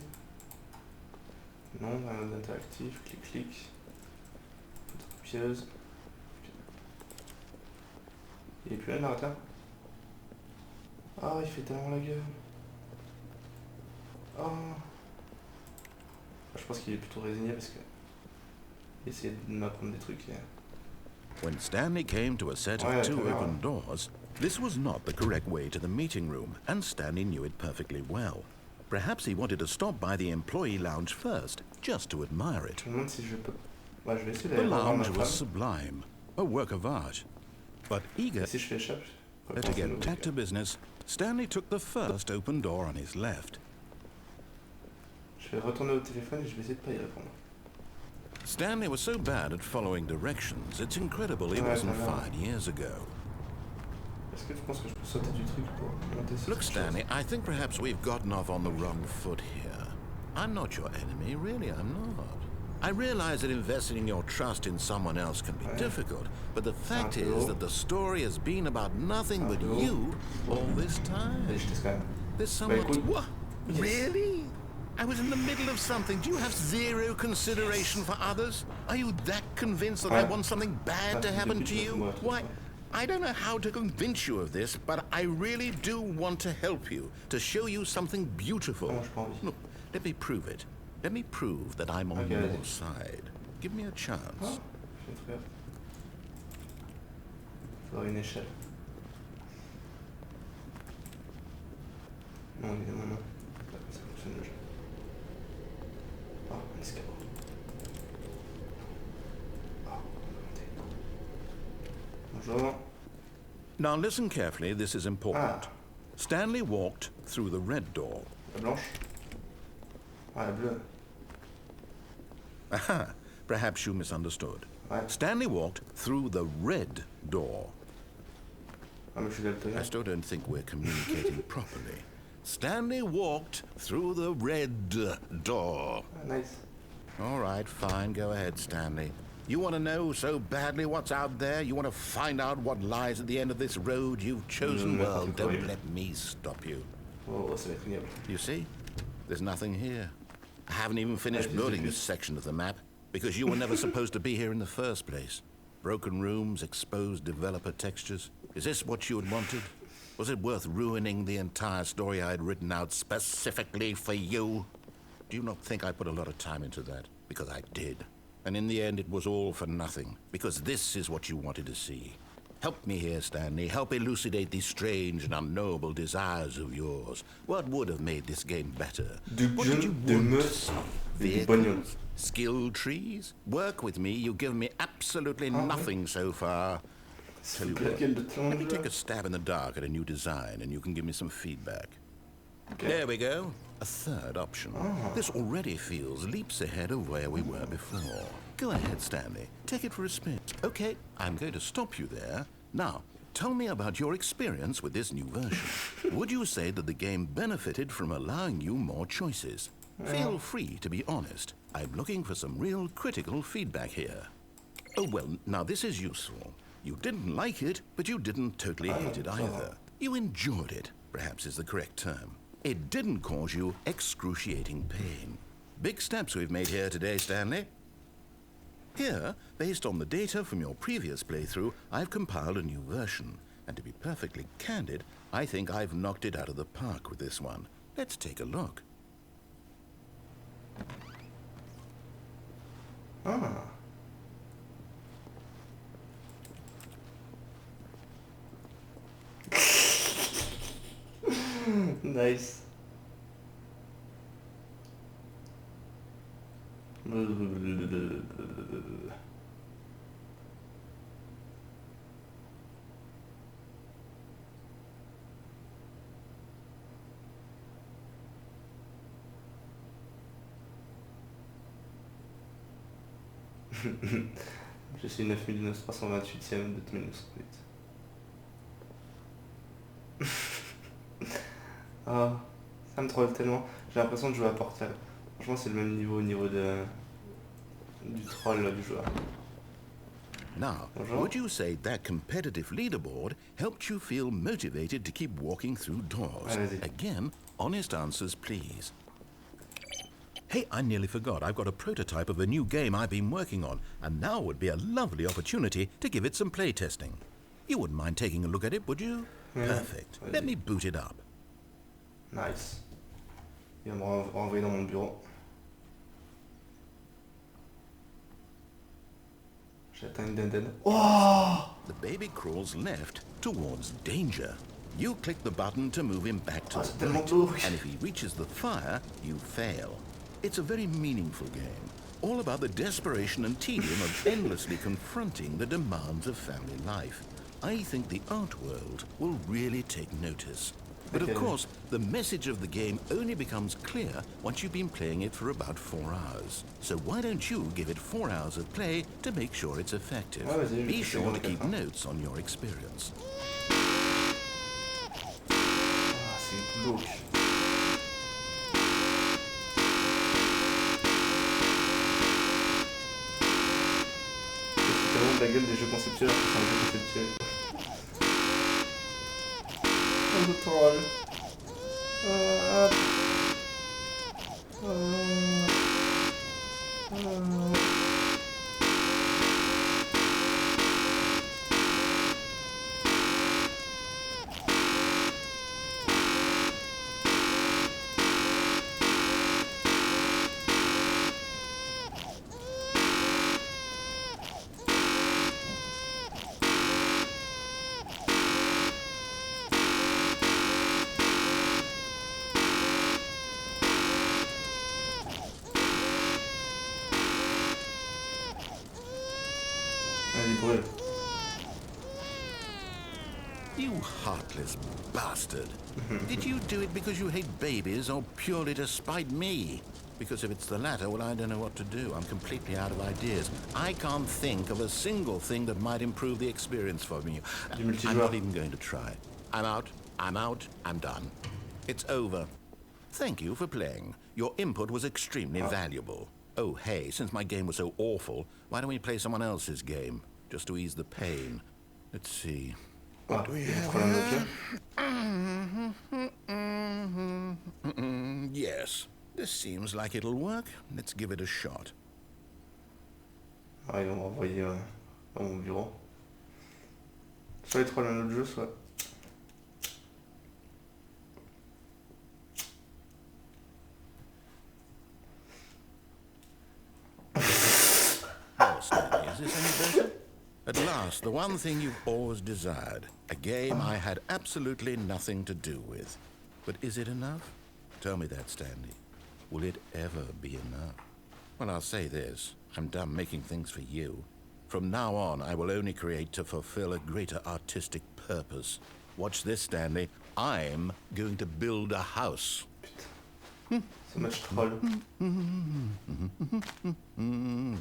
Speaker 1: Non, un mode interactif, clic. Pieuse. Il est plus là le narrateur. Ah, il fait tellement la gueule. Oh. Je pense qu'il est plutôt résigné parce que il essayait de m'apprendre des trucs.
Speaker 2: When Stanley came to a set of two open doors, this was not the correct way to the meeting room, and Stanley knew it perfectly well. Perhaps he wanted to stop by the employee lounge first, just to admire it.
Speaker 1: Je me demande si je peux... Ouais, je vais essayer
Speaker 2: The
Speaker 1: d'aller voir ma
Speaker 2: lounge
Speaker 1: femme.
Speaker 2: was sublime, a work of art. But eager
Speaker 1: Si je l'échappe,
Speaker 2: to get back to business, Stanley took the first open door on his left.
Speaker 1: Je vais retourner au téléphone et je vais essayer de pas y répondre.
Speaker 2: Stanley was so bad at following directions, it's incredible he wasn't fired years ago.
Speaker 1: Est-ce que tu penses que je peux sauter du truc pour monter sur
Speaker 2: Look,
Speaker 1: cette chose?
Speaker 2: Stanley, I think perhaps we've gotten off on the wrong foot here. I'm not your enemy, really, I'm not. I realize that investing your trust in someone else can be difficult, but the fact is that the story has been about nothing but you all this time.
Speaker 1: Allez, je teste quand même.
Speaker 2: There's someone...
Speaker 1: écoute.
Speaker 2: What?
Speaker 1: Yes.
Speaker 2: Really? I was in the middle of something. Do you have zero consideration for others? Are you that convinced that I want something bad to happen to you? Why, I don't know how to convince you of this, but I really do want to help you, to show you something beautiful. Look, let me prove it. Let me prove that I'm on your side. Give me a chance.
Speaker 1: Faudrait une échelle. Non, évidemment non. C'est pas comme ça fonctionne le jeu. Oh, un escabeau. Oh, bonjour.
Speaker 2: Now listen carefully, this is important. Stanley walked through the red door.
Speaker 1: La blanche. Ah, la bleue.
Speaker 2: Aha, perhaps you misunderstood.
Speaker 1: Ouais.
Speaker 2: Stanley walked through the red door.
Speaker 1: Ah, mais je suis daltonien.
Speaker 2: I still don't think we're communicating properly. Stanley walked through the red door.
Speaker 1: Ah, nice.
Speaker 2: All right, fine, go ahead, Stanley. You want to know so badly what's out there? You want to find out what lies at the end of this road you've chosen? Well, don't let me stop you.
Speaker 1: Oh, ça va être ignoble.
Speaker 2: You see? There's nothing here. I haven't even finished building this section of the map, because you were never supposed to be here in the first place. Broken rooms, exposed developer textures. Is this what you had wanted? Was it worth ruining the entire story I had written out specifically for you? Do you not think I put a lot of time into that? Because I did. And in the end, it was all for nothing, because this is what you wanted to see. Help me here, Stanley. Help elucidate these strange and unknowable desires of yours. What would have made this game better? What did you want? Vehicles? Skill trees? Work with me. You've given me absolutely nothing so far. Tell you what, let me take a stab in the dark at a new design, and you can give me some feedback. Okay. There we go. A third option. This already feels leaps ahead of where we were before. Go ahead, Stanley. Take it for a spin. Okay, I'm going to stop you there. Now, tell me about your experience with this new version. Would you say that the game benefited from allowing you more choices? Feel free to be honest. I'm looking for some real critical feedback here. Oh, well, now this is useful. You didn't like it, but you didn't totally hate it either. You enjoyed it, perhaps is the correct term. It didn't cause you excruciating pain. Big steps we've made here today, Stanley. Here, based on the data from your previous playthrough, I've compiled a new version. And to be perfectly candid, I think I've knocked it out of the park with this one. Let's take a look.
Speaker 1: Ah. Nice. Je suis 9328ème de mes manuscrits. Ah, ça me troll tellement. J'ai l'impression de jouer à Portal. Franchement, c'est le même niveau au niveau du troll du joueur.
Speaker 2: Now, would you say that competitive leaderboard helped you feel motivated to keep walking through doors? Again, honest answers, please. Hey, I nearly forgot. I've got a prototype of a new game I've been working on, and now would be a lovely opportunity to give it some play testing. You wouldn't mind taking a look at it, would you? Perfect. Let me boot it up.
Speaker 1: Nice. Il va me renvoyer dans mon bureau. J'atteins une dindenne. Oh!
Speaker 2: The baby crawls left towards danger. You click the button to move him back to the right, and if he reaches the fire, you fail. It's a very meaningful game, all about the desperation and tedium of endlessly confronting the demands of family life. I think the art world will really take notice. But of course, the message of the game only becomes clear once you've been playing it for about 4 hours. So why don't you give it 4 hours of play to make sure it's effective? Be sure to keep notes on your experience.
Speaker 1: Ah, c'est glauque. de la gueule des jeux conceptuels, c'est un jeu conceptuel. Un autre troll. Hop. Allez, brûle.
Speaker 2: You heartless bastard. Did you do it because you hate babies or purely to spite me? Because if it's the latter, well, I don't know what to do. I'm completely out of ideas. I can't think of a single thing that might improve the experience for me. I'm not even going to try. I'm out, I'm done. It's over. Thank you for playing. Your input was extremely valuable. Oh, hey, since my game was so awful, why don't we play someone else's game? Just to ease the pain. Let's see. What do we have here? Yes, this seems like it'll work. Let's give it a shot.
Speaker 1: Ah, ils vont me renvoyer dans mon bureau. Soit les trolls un autre jeu, soit...
Speaker 2: Well, Stanley, is this any better? At last, the one thing you've always desired. A game I had absolutely nothing to do with. But is it enough? Tell me that, Stanley. Will it ever be enough? Well, I'll say this. I'm done making things for you. From now on, I will only create to fulfill a greater artistic purpose. Watch this, Stanley. I'm going to build a house.
Speaker 1: So much troll.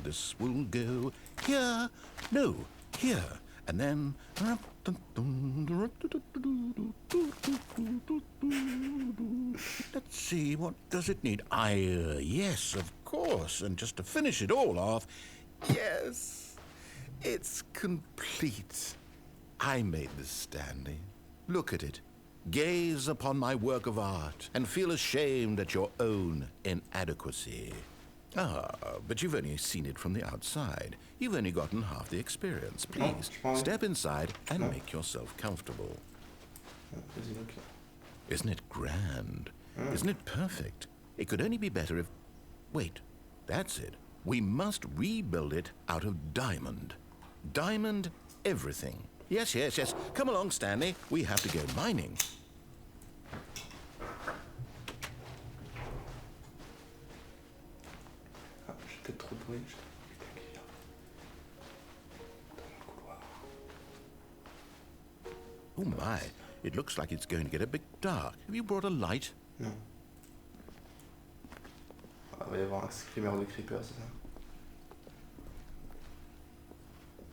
Speaker 2: This will go here. No, here. And then... Let's see, what does it need? Yes, of course. And just to finish it all off, yes, it's complete. I made this, Stanley. Look at it. Gaze upon my work of art and feel ashamed at your own inadequacy. Ah, but you've only seen it from the outside. You've only gotten half the experience. Please, step inside and make yourself comfortable. Isn't it grand? Isn't it perfect? It could only be better if... Wait, that's it. We must rebuild it out of diamond. Diamond everything. Yes, yes, yes. Come along, Stanley. We have to go mining.
Speaker 1: Ah, j'ai peut-être trop de bruit. Je vais claquer là. Dans le couloir.
Speaker 2: Oh my, it looks like it's going to get a bit dark. Have you brought a light?
Speaker 1: Non. Ah, il va y avoir un screamer de creeper, c'est ça?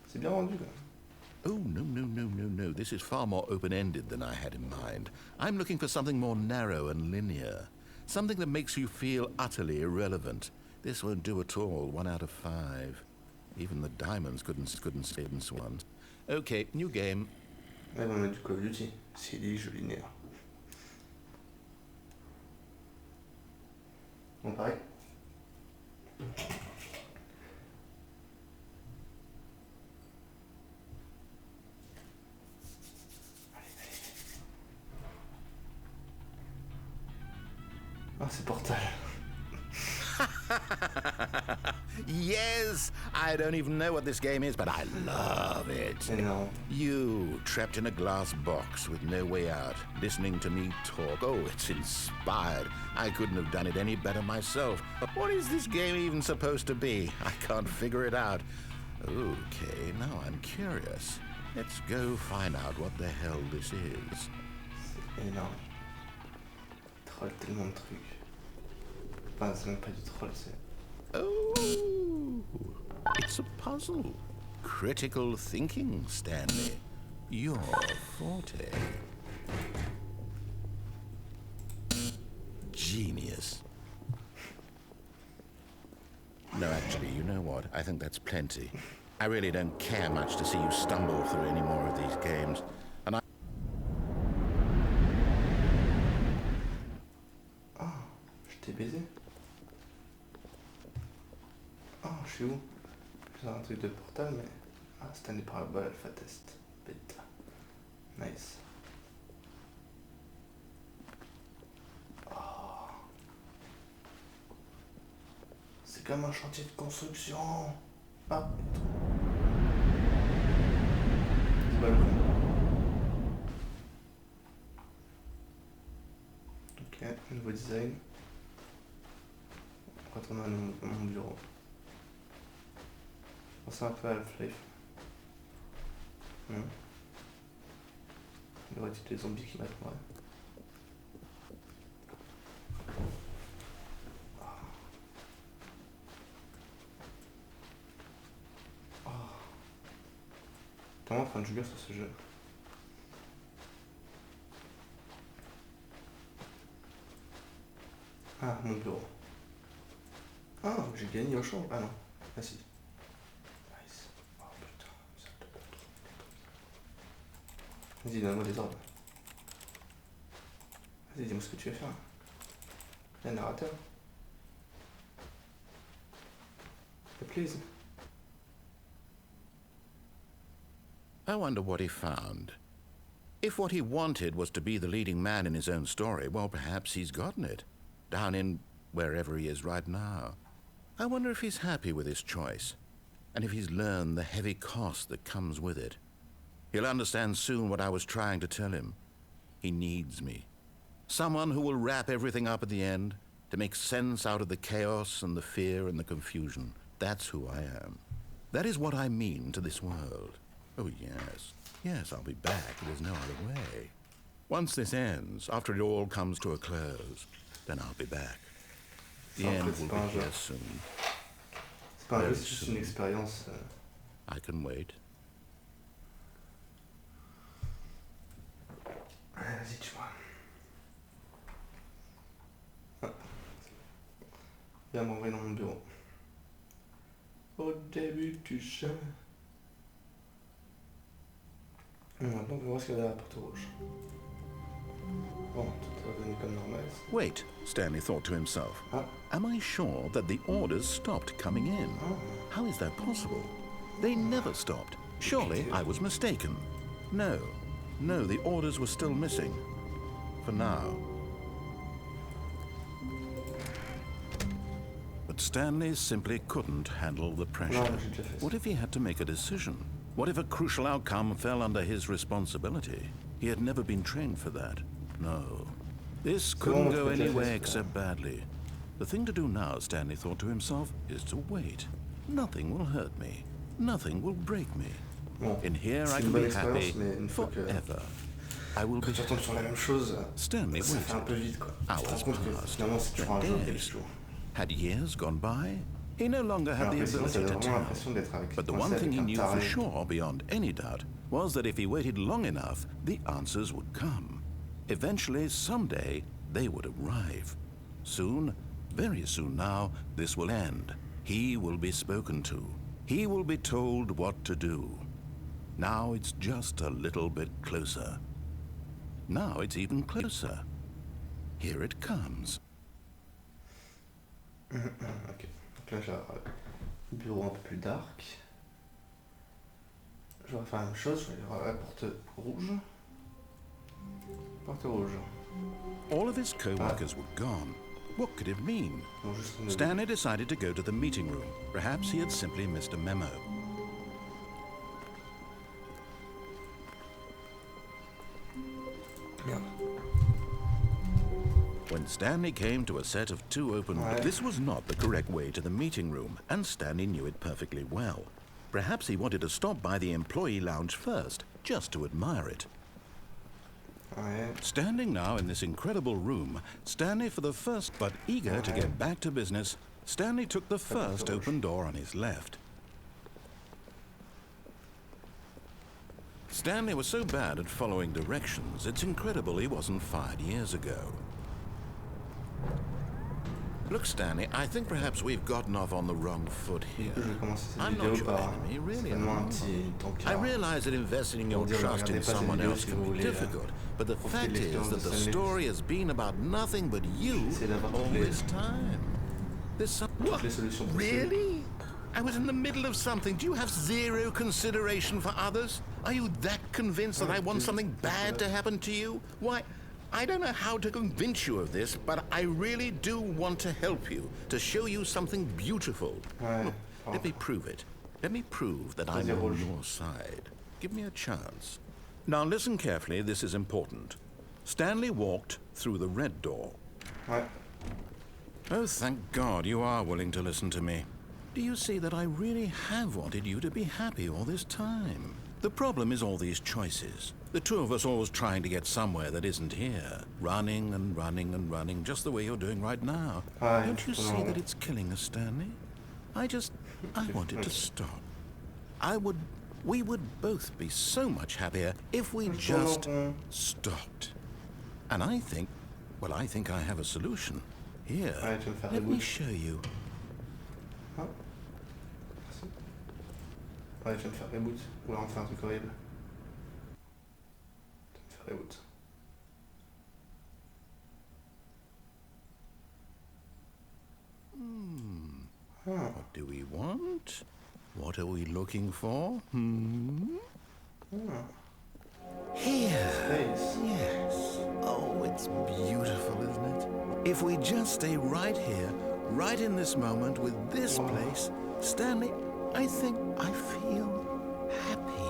Speaker 1: C'est bien rendu, quand même.
Speaker 2: Oh, no, no, no, no, no. This is far more open-ended than I had in mind. I'm looking for something more narrow and linear. Something that makes you feel utterly irrelevant. This won't do at all. 1 out of 5. Even the diamonds couldn't save this one. Okay, new game.
Speaker 1: Là, ils vont mettre du Call of Duty. C'est des jeux linéaires. Bon, pareil. Ah, c'est Portal.
Speaker 2: Yes! I don't even know what this game is, but I love it.
Speaker 1: Énorme.
Speaker 2: You, trapped in a glass box with no way out, listening to me talk. Oh, it's inspired. I couldn't have done it any better myself. What is this game even supposed to be? I can't figure it out. Okay, now I'm curious. Let's go find out what the hell this is.
Speaker 1: C'est énorme. Troll tellement de trucs. Enfin, c'est même pas du troll, c'est...
Speaker 2: Oh, it's a puzzle. Critical thinking, Stanley. Your forte. Genius. No, actually, you know what? I think that's plenty. I really don't care much to see you stumble through any more of these games. And I...
Speaker 1: Oh, je t'ai baisé. Oh, je suis où? J'ai un truc de portal, mais... Ah, Stanley Parable, alpha test, bêta. Nice. Oh. C'est comme un chantier de construction. Ah, du balcon. Ok, nouveau design. On retourne à mon bureau. On sent un peu Half-Life. Il y aurait des zombies qui m'attendent. T'es vraiment en train de jouer sur ce jeu. Ah, mon bureau. Ah, j'ai gagné au change. Ah non, ah si. Nice. Oh putain, ça te trop. Vas-y, donne-moi des ordres. Vas-y, dis-moi ce que tu veux faire. Il y a un narrateur. Please.
Speaker 2: I wonder what he found. If what he wanted was to be the leading man in his own story, well, perhaps he's gotten it. Down in wherever he is right now. I wonder if he's happy with his choice, and if he's learned the heavy cost that comes with it. He'll understand soon what I was trying to tell him. He needs me. Someone who will wrap everything up at the end, to make sense out of the chaos and the fear and the confusion. That's who I am. That is what I mean to this world. Oh, yes. Yes, I'll be back. There's no other way. Once this ends, after it all comes to a close, then I'll be back. The end will be here soon.
Speaker 1: C'est pas un jeu, c'est juste une expérience.
Speaker 2: I can wait.
Speaker 1: Vas-y, tu vois. Ah. Viens m'envoyer dans mon bureau. Au début, tu chantes. Maintenant, on va voir ce qu'il y a derrière la porte rouge. Bon, tout est revenu comme normal.
Speaker 2: Wait, Stanley thought to himself. Am I sure that the orders stopped coming in? How is that possible? They never stopped. Surely I was mistaken. No, the orders were still missing. For now. But Stanley simply couldn't handle the pressure. What if he had to make a decision? What if a crucial outcome fell under his responsibility? He had never been trained for that. No. This couldn't go any way except badly. The thing to do now, Stanley thought to himself, is to wait. Nothing will hurt me. Nothing will break me. In here I can be happy forever. I will be happy. Stanley waited. Hours passed. Days. Had years gone by? He no longer had the ability to tell. But the one thing he knew for sure, beyond any doubt, was that if he waited long enough, the answers would come. Eventually, someday, they would arrive. Soon, very soon now, this will end. He will be spoken to. He will be told what to do. Now it's just a little bit closer. Now it's even closer. Here it comes.
Speaker 1: Ok. Donc là, j'ai le bureau un peu plus dark. Je vais faire la même chose, je vais aller voir la porte rouge. Porte rouge.
Speaker 2: All of his co-workers were gone. What could it mean? Stanley decided to go to the meeting room. Perhaps he had simply missed a memo.
Speaker 1: Merde.
Speaker 2: When Stanley came to a set of two open doors, this was not the correct way to the meeting room, and Stanley knew it perfectly well. Perhaps he wanted to stop by the employee lounge first, just to admire it. Standing now in this incredible room, Stanley for the first but eager to get back to business, Stanley took the first open door on his left. Stanley was so bad at following directions, it's incredible he wasn't fired years ago. Look, Stanley, I think perhaps we've gotten off on the wrong foot here.
Speaker 1: Je vais commencer cette
Speaker 2: I'm
Speaker 1: vidéo
Speaker 2: not your
Speaker 1: par
Speaker 2: enemy, really.
Speaker 1: seulement un petit
Speaker 2: I
Speaker 1: tampon.
Speaker 2: realize that investing your
Speaker 1: Dire,
Speaker 2: trust in
Speaker 1: regardez pas cette
Speaker 2: someone
Speaker 1: vidéo
Speaker 2: else
Speaker 1: si
Speaker 2: can
Speaker 1: vous
Speaker 2: be
Speaker 1: voulez,
Speaker 2: difficult, but the
Speaker 1: profiter de
Speaker 2: fact is
Speaker 1: l'expérience
Speaker 2: that
Speaker 1: de
Speaker 2: the
Speaker 1: Stanley.
Speaker 2: story has been about nothing but you
Speaker 1: J'essaie d'avoir
Speaker 2: all
Speaker 1: toutes les-
Speaker 2: this time. There's some...
Speaker 1: toutes les solutions possibles.
Speaker 2: Really? I was in the middle of something. Do you have zero consideration for others? Are you that convinced that I want something bad to happen to you? Why, I don't know how to convince you of this, but I really do want to help you, to show you something beautiful.
Speaker 1: Ouais.
Speaker 2: Look, let me prove it. Let me prove that I'm
Speaker 1: Vas-y,
Speaker 2: on
Speaker 1: rouge.
Speaker 2: your side. Give me a chance. Now listen carefully, this is important. Stanley walked through the red door.
Speaker 1: Ouais.
Speaker 2: Oh, thank God you are willing to listen to me. Do you see that I really have wanted you to be happy all this time? The problem is all these choices. The two of us always trying to get somewhere that isn't here. Running and running and running, just the way you're doing right now.
Speaker 1: Ah,
Speaker 2: Don't you see
Speaker 1: no.
Speaker 2: that it's killing us, Stanley? I want it to stop. We would both be so much happier if we just stopped. And I think I have a solution. Here,
Speaker 1: Ouais, tu vas me faire
Speaker 2: let me
Speaker 1: reboot.
Speaker 2: show you.
Speaker 1: Ah. Merci. Ouais, je vais me faire reboot. Ou alors on fait un truc horrible. Je vais me faire reboot. Ah.
Speaker 2: What do we want? What are we looking for?
Speaker 1: Ah.
Speaker 2: Here.
Speaker 1: Space.
Speaker 2: Yes. Oh, it's beautiful, isn't it? If we just stay right here, right in this moment with this
Speaker 1: Wow.
Speaker 2: place, Stanley, I think I feel happy.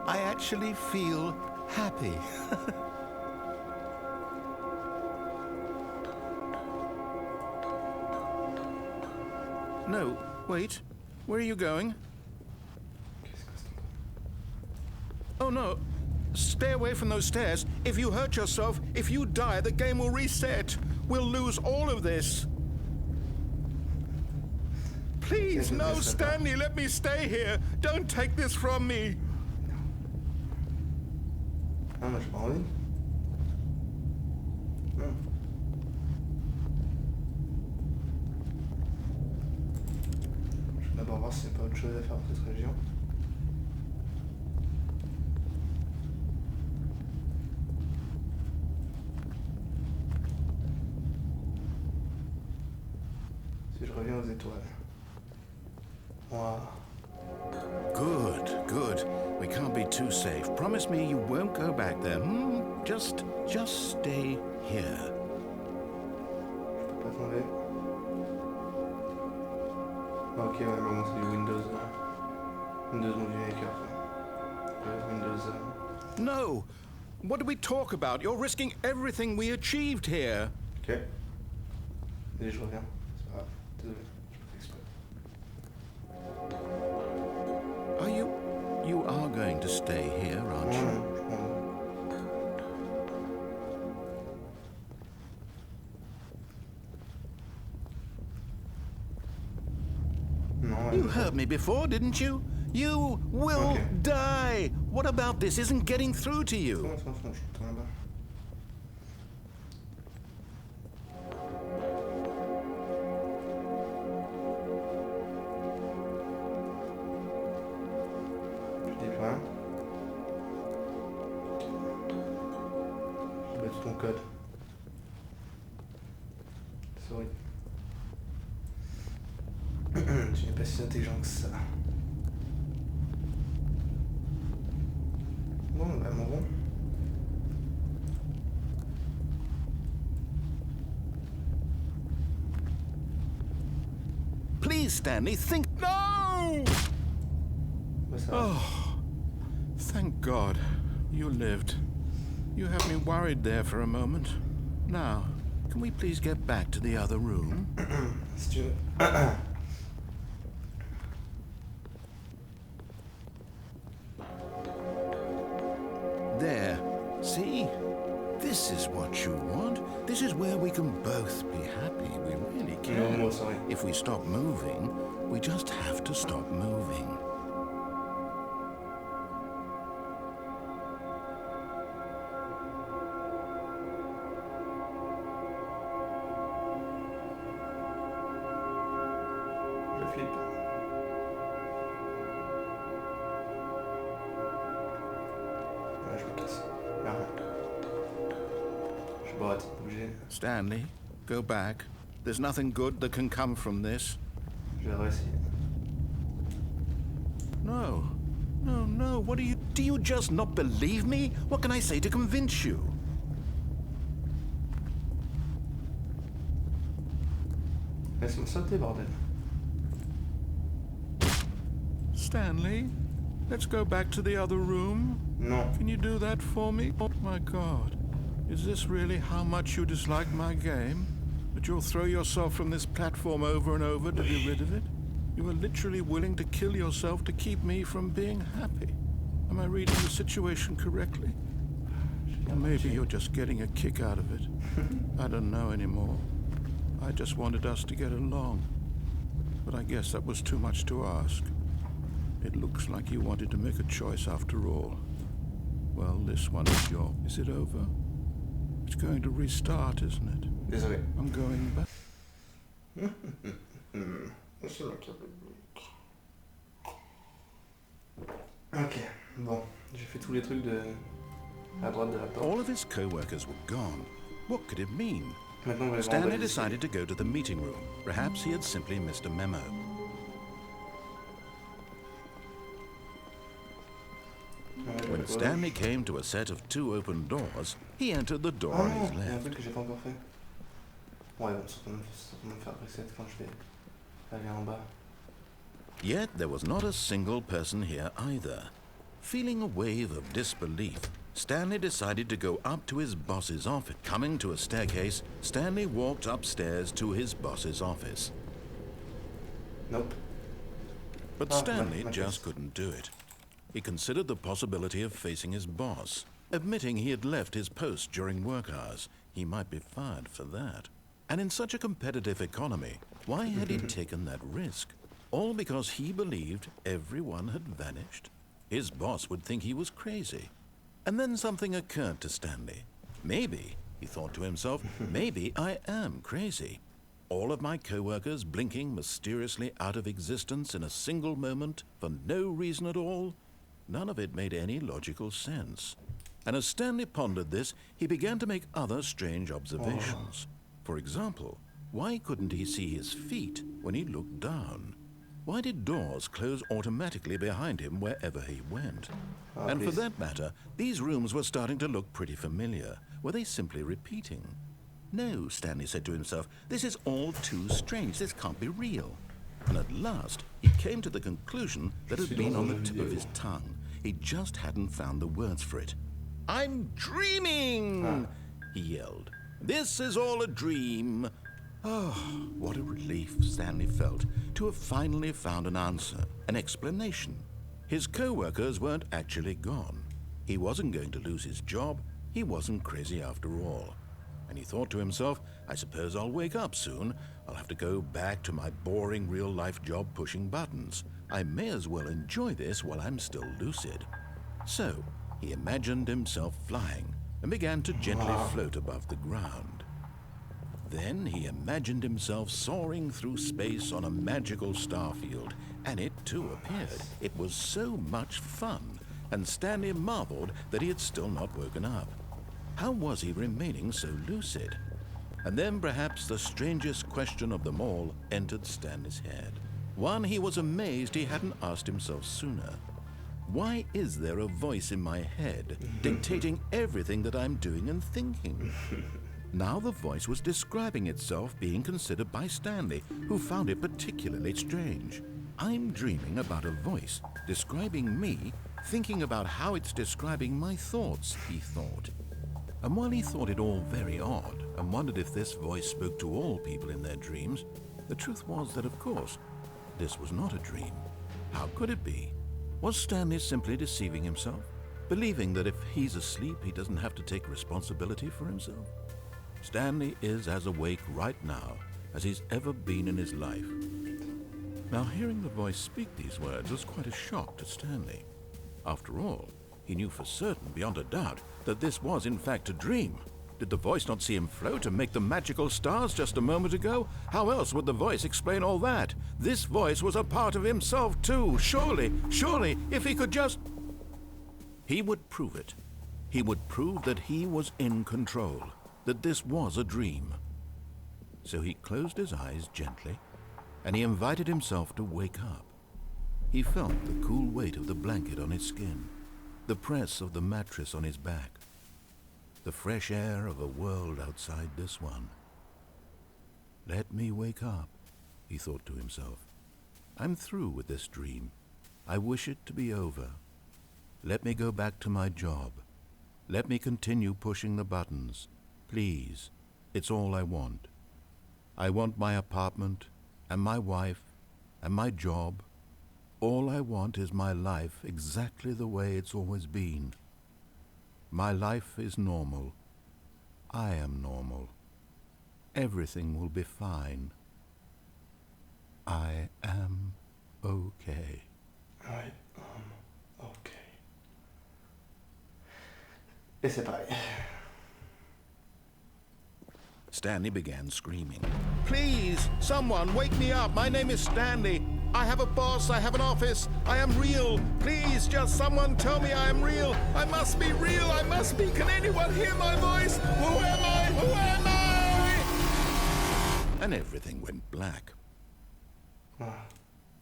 Speaker 2: I actually feel happy. No, wait. Where are you going?
Speaker 1: Qu'est-ce que c'est?
Speaker 2: Oh no. Stay away from those stairs. If you hurt yourself, if you die, the game will reset. We'll lose all of this. Please, no, Stanley, let me stay here. Don't take this from me.
Speaker 1: Ah, moi j'ai pas envie. Non. Je vais d'abord voir s'il n'y a pas autre chose à faire dans cette région. Si je reviens aux étoiles. Waouh.
Speaker 2: Good, good. We can't be too safe. Promise me you won't go back there. Just stay here.
Speaker 1: Je peux pas tomber. Ah, ok, ouais, mais bon, c'est du Windows. Windows Movie Maker. Windows.
Speaker 2: No. What do we talk about? You're risking everything we achieved here.
Speaker 1: Ok. Allez, je reviens. C'est pas grave. Désolé. Je fais exprès.
Speaker 2: Are you... You are going to stay here, aren't you?
Speaker 1: Non, je prends. Non,
Speaker 2: You heard me before, didn't you? You will
Speaker 1: Okay.
Speaker 2: die. What about this isn't getting through to you?
Speaker 1: je retourne là-bas. Je dis plus rien. Je vais mettre ton code. Sorry. Tu n'es pas si intelligent que ça. Bon, bah mon bon.
Speaker 2: Please, Stanley, think... No!
Speaker 1: Bah ça va.
Speaker 2: Oh, thank God. You lived. You had me worried there for a moment. Now, can we please get back to the other room?
Speaker 1: Si tu veux.
Speaker 2: There. See? This is what you want. This is where we can both be happy. We really
Speaker 1: No,
Speaker 2: can.
Speaker 1: no, sorry.
Speaker 2: If we stop moving, we just have to stop moving.
Speaker 1: Je flippe. Ouais, je me casse. Y'a rien. Je vais arrêter de bouger.
Speaker 2: Stanley, go back. There's nothing good that can come from this.
Speaker 1: Je vais réessayer.
Speaker 2: No. No, no. What do you just not believe me? What can I say to convince you?
Speaker 1: Laisse-moi sauter, bordel.
Speaker 2: Stanley, let's go back to the other room.
Speaker 1: Non.
Speaker 2: Can you do that for me? Oh my God. Is this really how much you dislike my game? That you'll throw yourself from this platform over and over to be rid of it? You are literally willing to kill yourself to keep me from being happy. Am I reading the situation correctly? Or maybe you're just getting a kick out of it. I don't know anymore. I just wanted us to get along. But I guess that was too much to ask. It looks like you wanted to make a choice after all. Well, this one is yours. Is it over? It's going to restart, isn't it?
Speaker 1: Désolé.
Speaker 2: I'm going back.
Speaker 1: Ok, bon, j'ai fait tous les trucs de à droite de la porte.
Speaker 2: All of his co-workers were gone. What could it mean?
Speaker 1: Maintenant, on va
Speaker 2: Stanley decided to go to the meeting room. Perhaps he had simply missed a memo. When Stanley came to a set of 2 open doors, he entered the door on his
Speaker 1: Il y a un
Speaker 2: left.
Speaker 1: truc que j'ai pas encore fait. Ouais, bon, certainement me faire reset quand je vais aller en bas.
Speaker 2: Yet there was not a single person here either. Feeling a wave of disbelief, Stanley decided to go up to his boss's office. Coming to a staircase, Stanley walked upstairs to his boss's office.
Speaker 1: Nope.
Speaker 2: But Stanley just couldn't do it. He considered the possibility of facing his boss. Admitting he had left his post during work hours, he might be fired for that. And in such a competitive economy, why had he taken that risk? All because he believed everyone had vanished? His boss would think he was crazy. And then something occurred to Stanley. Maybe, he thought to himself, maybe I am crazy. All of my co-workers blinking mysteriously out of existence in a single moment for no reason at all? None of it made any logical sense. And as Stanley pondered this, he began to make other strange observations. For example, why couldn't he see his feet when he looked down? Why did doors close automatically behind him wherever he went? And for that matter, these rooms were starting to look pretty familiar. Were they simply repeating? No, Stanley said to himself, this is all too strange. This can't be real. And at last, he came to the conclusion that had been on the tip of his tongue. He just hadn't found the words for it. I'm dreaming, he yelled. This is all a dream. Oh, what a relief Stanley felt to have finally found an answer, an explanation. His co-workers weren't actually gone. He wasn't going to lose his job. He wasn't crazy after all. And he thought to himself, I suppose I'll wake up soon. I'll have to go back to my boring real-life job pushing buttons. I may as well enjoy this while I'm still lucid. So, he imagined himself flying and began to gently float above the ground. Then he imagined himself soaring through space on a magical starfield, and it too appeared. It was so much fun, and Stanley marveled that he had still not woken up. How was he remaining so lucid? And then perhaps the strangest question of them all entered Stanley's head. One he was amazed he hadn't asked himself sooner. Why is there a voice in my head dictating everything that I'm doing and thinking? Now the voice was describing itself being considered by Stanley, who found it particularly strange. I'm dreaming about a voice describing me, thinking about how it's describing my thoughts, he thought. And while he thought it all very odd and wondered if this voice spoke to all people in their dreams, the truth was that, of course, this was not a dream. How could it be? Was Stanley simply deceiving himself, believing that if he's asleep, he doesn't have to take responsibility for himself? Stanley is as awake right now as he's ever been in his life. Now, hearing the voice speak these words was quite a shock to Stanley. After all, he knew for certain, beyond a doubt, that this was in fact a dream. Did the voice not see him float and make the magical stars just a moment ago? How else would the voice explain all that? This voice was a part of himself too. Surely, if he could just... He would prove it. He would prove that he was in control, that this was a dream. So he closed his eyes gently, and he invited himself to wake up. He felt the cool weight of the blanket on his skin, the press of the mattress on his back, the fresh air of a world outside this one. Let me wake up, he thought to himself. I'm through with this dream. I wish it to be over. Let me go back to my job. Let me continue pushing the buttons. Please, it's all I want. I want my apartment, and my wife, and my job. All I want is my life exactly the way it's always been. My life is normal. I am normal. Everything will be fine. I am okay.
Speaker 1: I am okay. Et c'est pareil.
Speaker 2: Stanley began screaming. Please, someone, wake me up. My name is Stanley. I have a boss, I have an office, I am real. Please, just someone tell me I am real. I must be real, I must be. Can anyone hear my voice? Who am I? Who am I? And everything went black.
Speaker 1: Ah,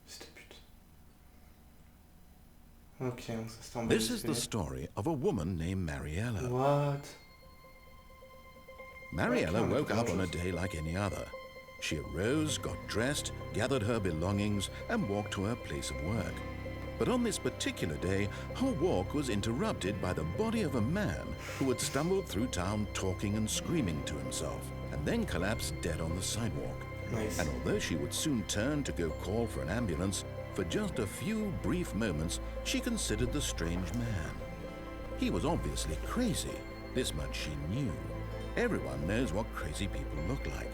Speaker 1: c'était pute. Ok, donc ça c'est en
Speaker 2: This is the story of a woman named Mariella.
Speaker 1: What?
Speaker 2: Mariella woke up on a day like any other. She arose, got dressed, gathered her belongings, and walked to her place of work. But on this particular day, her walk was interrupted by the body of a man who had stumbled through town talking and screaming to himself, and then collapsed dead on the sidewalk.
Speaker 1: Nice.
Speaker 2: And although she would soon turn to go call for an ambulance, for just a few brief moments, she considered the strange man. He was obviously crazy. This much she knew. Everyone knows what crazy people look like.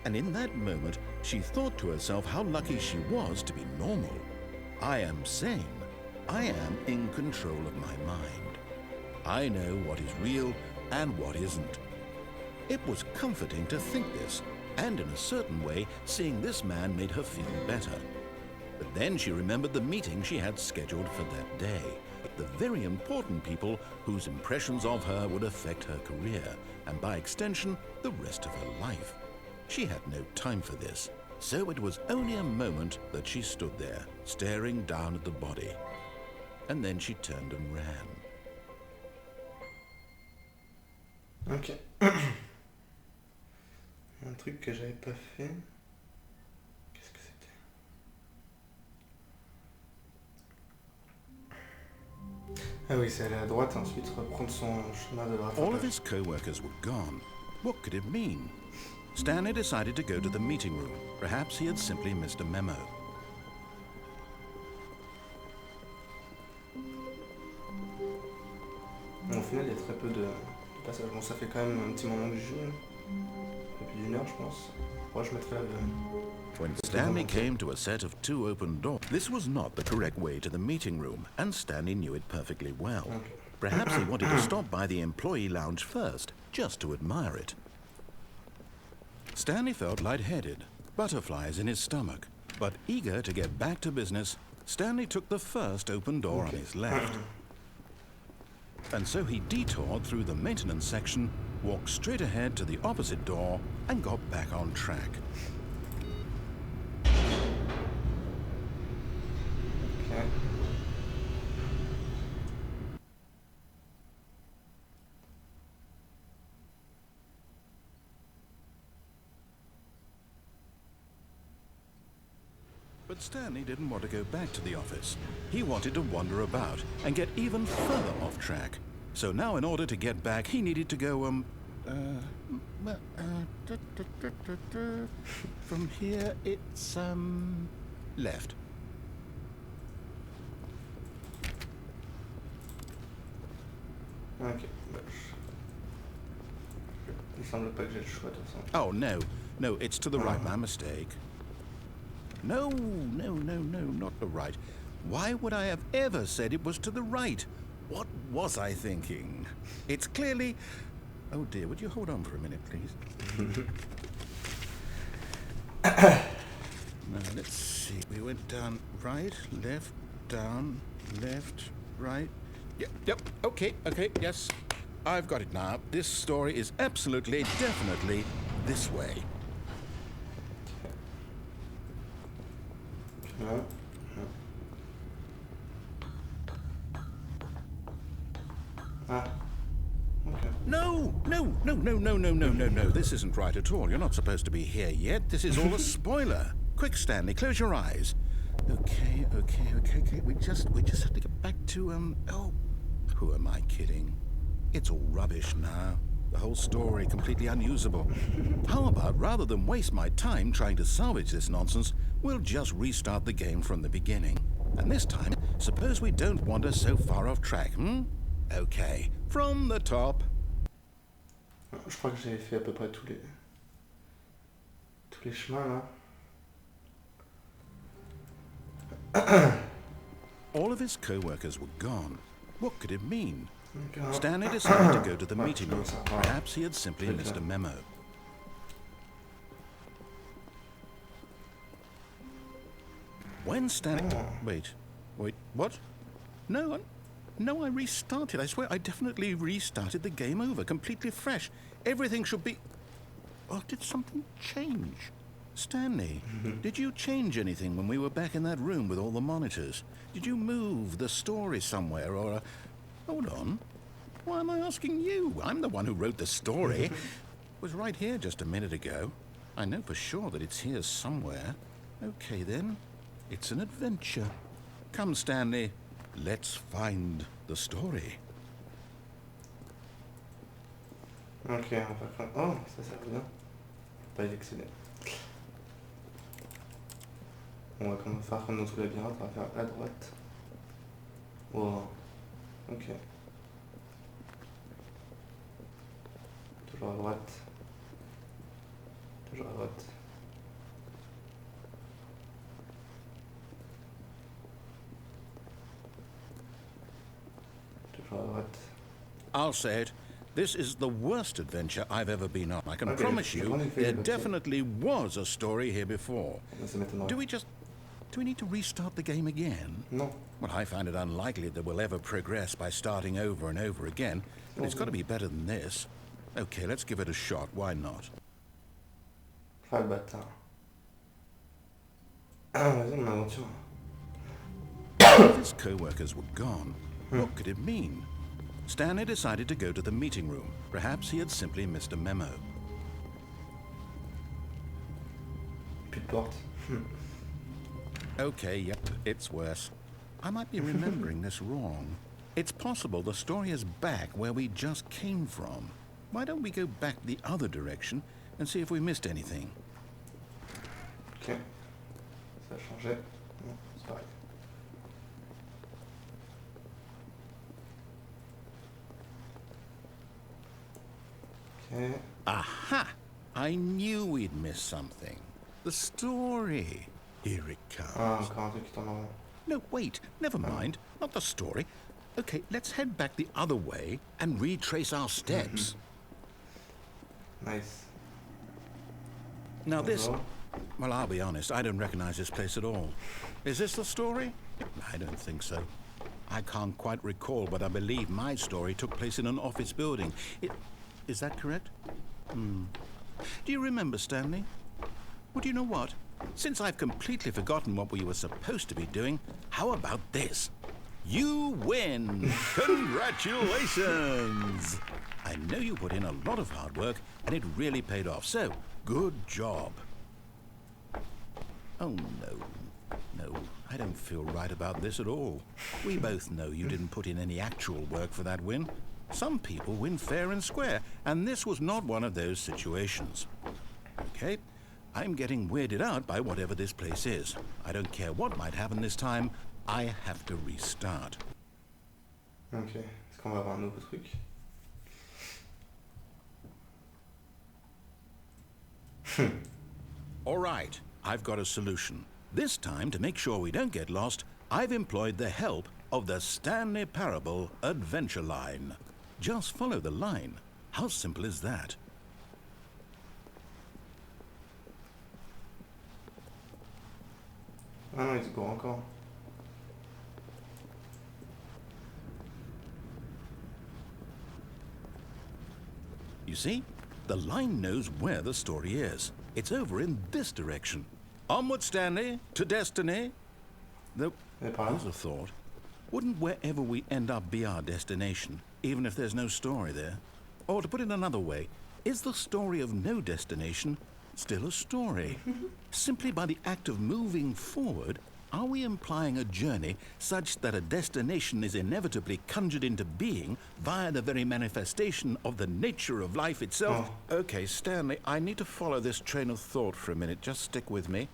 Speaker 2: And in that moment, she thought to herself how lucky she was to be normal. I am sane. I am in control of my mind. I know what is real and what isn't. It was comforting to think this, and in a certain way, seeing this man made her feel better. But then she remembered the meeting she had scheduled for that day. The very important people whose impressions of her would affect her career, and by extension, the rest of her life. She had no time for this, so it was only a moment that she stood there, staring down at the body. And then she turned and ran.
Speaker 1: Ok. Un truc que j'avais pas fait. Qu'est-ce que c'était? Ah oui, c'est aller à droite et ensuite reprendre son chemin de droite.
Speaker 2: All of his co-workers were gone. What could it mean? Stanley decided to go to the meeting room. Perhaps he had simply missed a memo.
Speaker 1: Au final, il y a très peu de passages. Bon, ça fait quand même un petit moment que je joue. Depuis une heure, je pense. Moi, je mettrai
Speaker 2: When Stanley came to a set of 2 open doors, this was not the correct way to the meeting room, and Stanley knew it perfectly well.
Speaker 1: Okay.
Speaker 2: Perhaps he wanted to stop by the employee lounge first, just to admire it. Stanley felt lightheaded, butterflies in his stomach, but eager to get back to business, Stanley took the first open door on his left. And so he detoured through the maintenance section, walked straight ahead to the opposite door, and got back on track.
Speaker 1: Okay.
Speaker 2: But Stanley didn't want to go back to the office. He wanted to wander about and get even further off track. So now in order to get back, he needed to go, from here it's, left.
Speaker 1: Ok. Il semble pas que j'ai le choix de toute façon.
Speaker 2: Oh, no, it's to the right, my mistake. No, not the right. Why would I have ever said it was to the right? What was I thinking? It's clearly... Oh dear, would you hold on for a minute, please? Now, let's see. We went down, right, left, down, left, right. Yep, okay, yes. I've got it now. This story is absolutely, definitely this way.
Speaker 1: Ouais. Ah. Okay.
Speaker 2: No. This isn't right at all. You're not supposed to be here yet. This is all a spoiler. Quick, Stanley, close your eyes. Okay. We just have to get back to, oh, who am I kidding? It's all rubbish now. The whole story completely unusable. How about, rather than waste my time trying to salvage this nonsense, we'll just restart the game from the beginning. And this time, suppose we don't wander so far off track, Okay, from the top.
Speaker 1: Je crois que j'ai fait à peu près tous les chemins là.
Speaker 2: All of his co-workers were gone. What could it mean? Stanley decided to go to the meeting room. Perhaps he had simply missed a memo. When Stanley... Wait, what? No, I restarted. I swear, I definitely restarted the game over, completely fresh. Everything should be... Oh, did something change? Stanley, did you change anything when we were back in that room with all the monitors? Did you move the story somewhere, or... Hold on. Why am I asking you? I'm the one who wrote the story. It was right here just a minute ago. I know for sure that it's here somewhere. Okay, then. It's an adventure. Come, Stanley. Let's find the story.
Speaker 1: Ok, on va faire... Oh, ça sert bien. Pas y accéder. On va faire comme dans tout labyrinthe, on va faire à droite. Wow. Ok. Toujours à droite. Toujours à droite. Toujours à droite.
Speaker 2: I'll say it. This is the worst adventure I've ever been on. I can promise you there definitely was a story here before. Do we need to restart the game again?
Speaker 1: No.
Speaker 2: Well, I find it unlikely that we'll ever progress by starting over and over again. But it's got to be better than this. Okay, let's give it a shot. Why not?
Speaker 1: Ah, le bâtard. Ah, vas-y, on aventure.
Speaker 2: His co-workers were gone. What could it mean? Stanley decided to go to the meeting room. Perhaps he had simply missed a memo.
Speaker 1: Plus de porte.
Speaker 2: Okay, yep, it's worse. I might be remembering this wrong. It's possible the story is back where we just came from. Why don't we go back the other direction and see if we missed anything?
Speaker 1: Ok. Ça a changé. Non, c'est pareil. Okay.
Speaker 2: Aha! I knew we'd missed something. The story. Here it comes.
Speaker 1: Ah, encore un truc qui tombe en...
Speaker 2: No, wait. Never mind. Not the story. Okay, let's head back the other way and retrace our steps.
Speaker 1: Nice.
Speaker 2: Now this...
Speaker 1: Bonjour.
Speaker 2: Well, I'll be honest. I don't recognize this place at all. Is this the story? I don't think so. I can't quite recall, but I believe my story took place in an office building. Is that correct? Do you remember, Stanley? Well, do you know what? Since I've completely forgotten what we were supposed to be doing, how about this? You win! Congratulations! I know you put in a lot of hard work, and it really paid off, so good job. Oh, no, I don't feel right about this at all. We both know you didn't put in any actual work for that win. Some people win fair and square, and this was not one of those situations. Okay, I'm getting weirded out by whatever this place is. I don't care what might happen this time, I have to restart.
Speaker 1: Ok, est-ce qu'on va avoir un nouveau truc?
Speaker 2: All right, I've got a solution. This time, to make sure we don't get lost, I've employed the help of the Stanley Parable adventure line. Just follow the line. How simple is that?
Speaker 1: Ah non, il se gourre encore.
Speaker 2: You see? The line knows where the story is. It's over in this direction. Onward, Stanley, to destiny. Though, here's a thought. Wouldn't wherever we end up be our destination, even if there's no story there? Or to put it another way, is the story of no destination still a story? Simply by the act of moving forward, are we implying a journey such that a destination is inevitably conjured into being via the very manifestation of the nature of life itself?
Speaker 1: Oh.
Speaker 2: Okay, Stanley, I need to follow this train of thought for a minute. Just stick with me.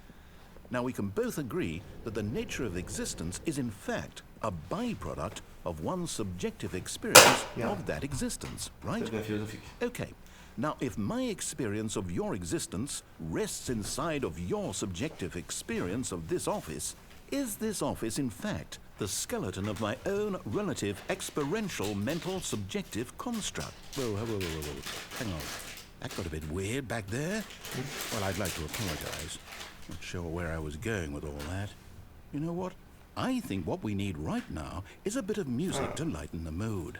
Speaker 2: Now, we can both agree that the nature of existence is in fact a byproduct of one's subjective experience of that existence, right?
Speaker 1: C'est bien philosophique.
Speaker 2: Okay. Now, if my experience of your existence rests inside of your subjective experience of this office, is this office, in fact, the skeleton of my own relative experiential mental subjective construct? Whoa. Hang on. That got a bit weird back there. Well, I'd like to apologize. Not sure where I was going with all that. You know what? I think what we need right now is a bit of music to lighten the mood.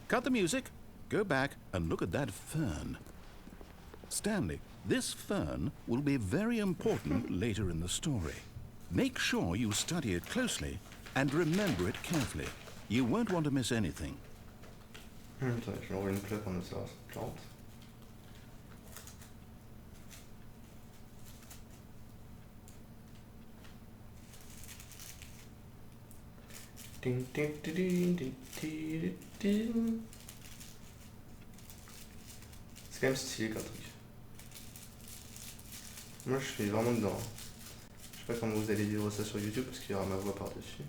Speaker 2: Cut the music, go back and look at that fern. Stanley, this fern will be very important later in the story. Make sure you study it closely and remember it carefully. You won't want to miss anything.
Speaker 1: Attends, je vais envoyer une clope en ça plante. Ding, ding, ding, ding, ding, ding, ding. C'est quand même stylé comme truc. Moi je suis vraiment dedans. Je sais pas comment vous allez vivre ça sur YouTube parce qu'il y aura ma voix par-dessus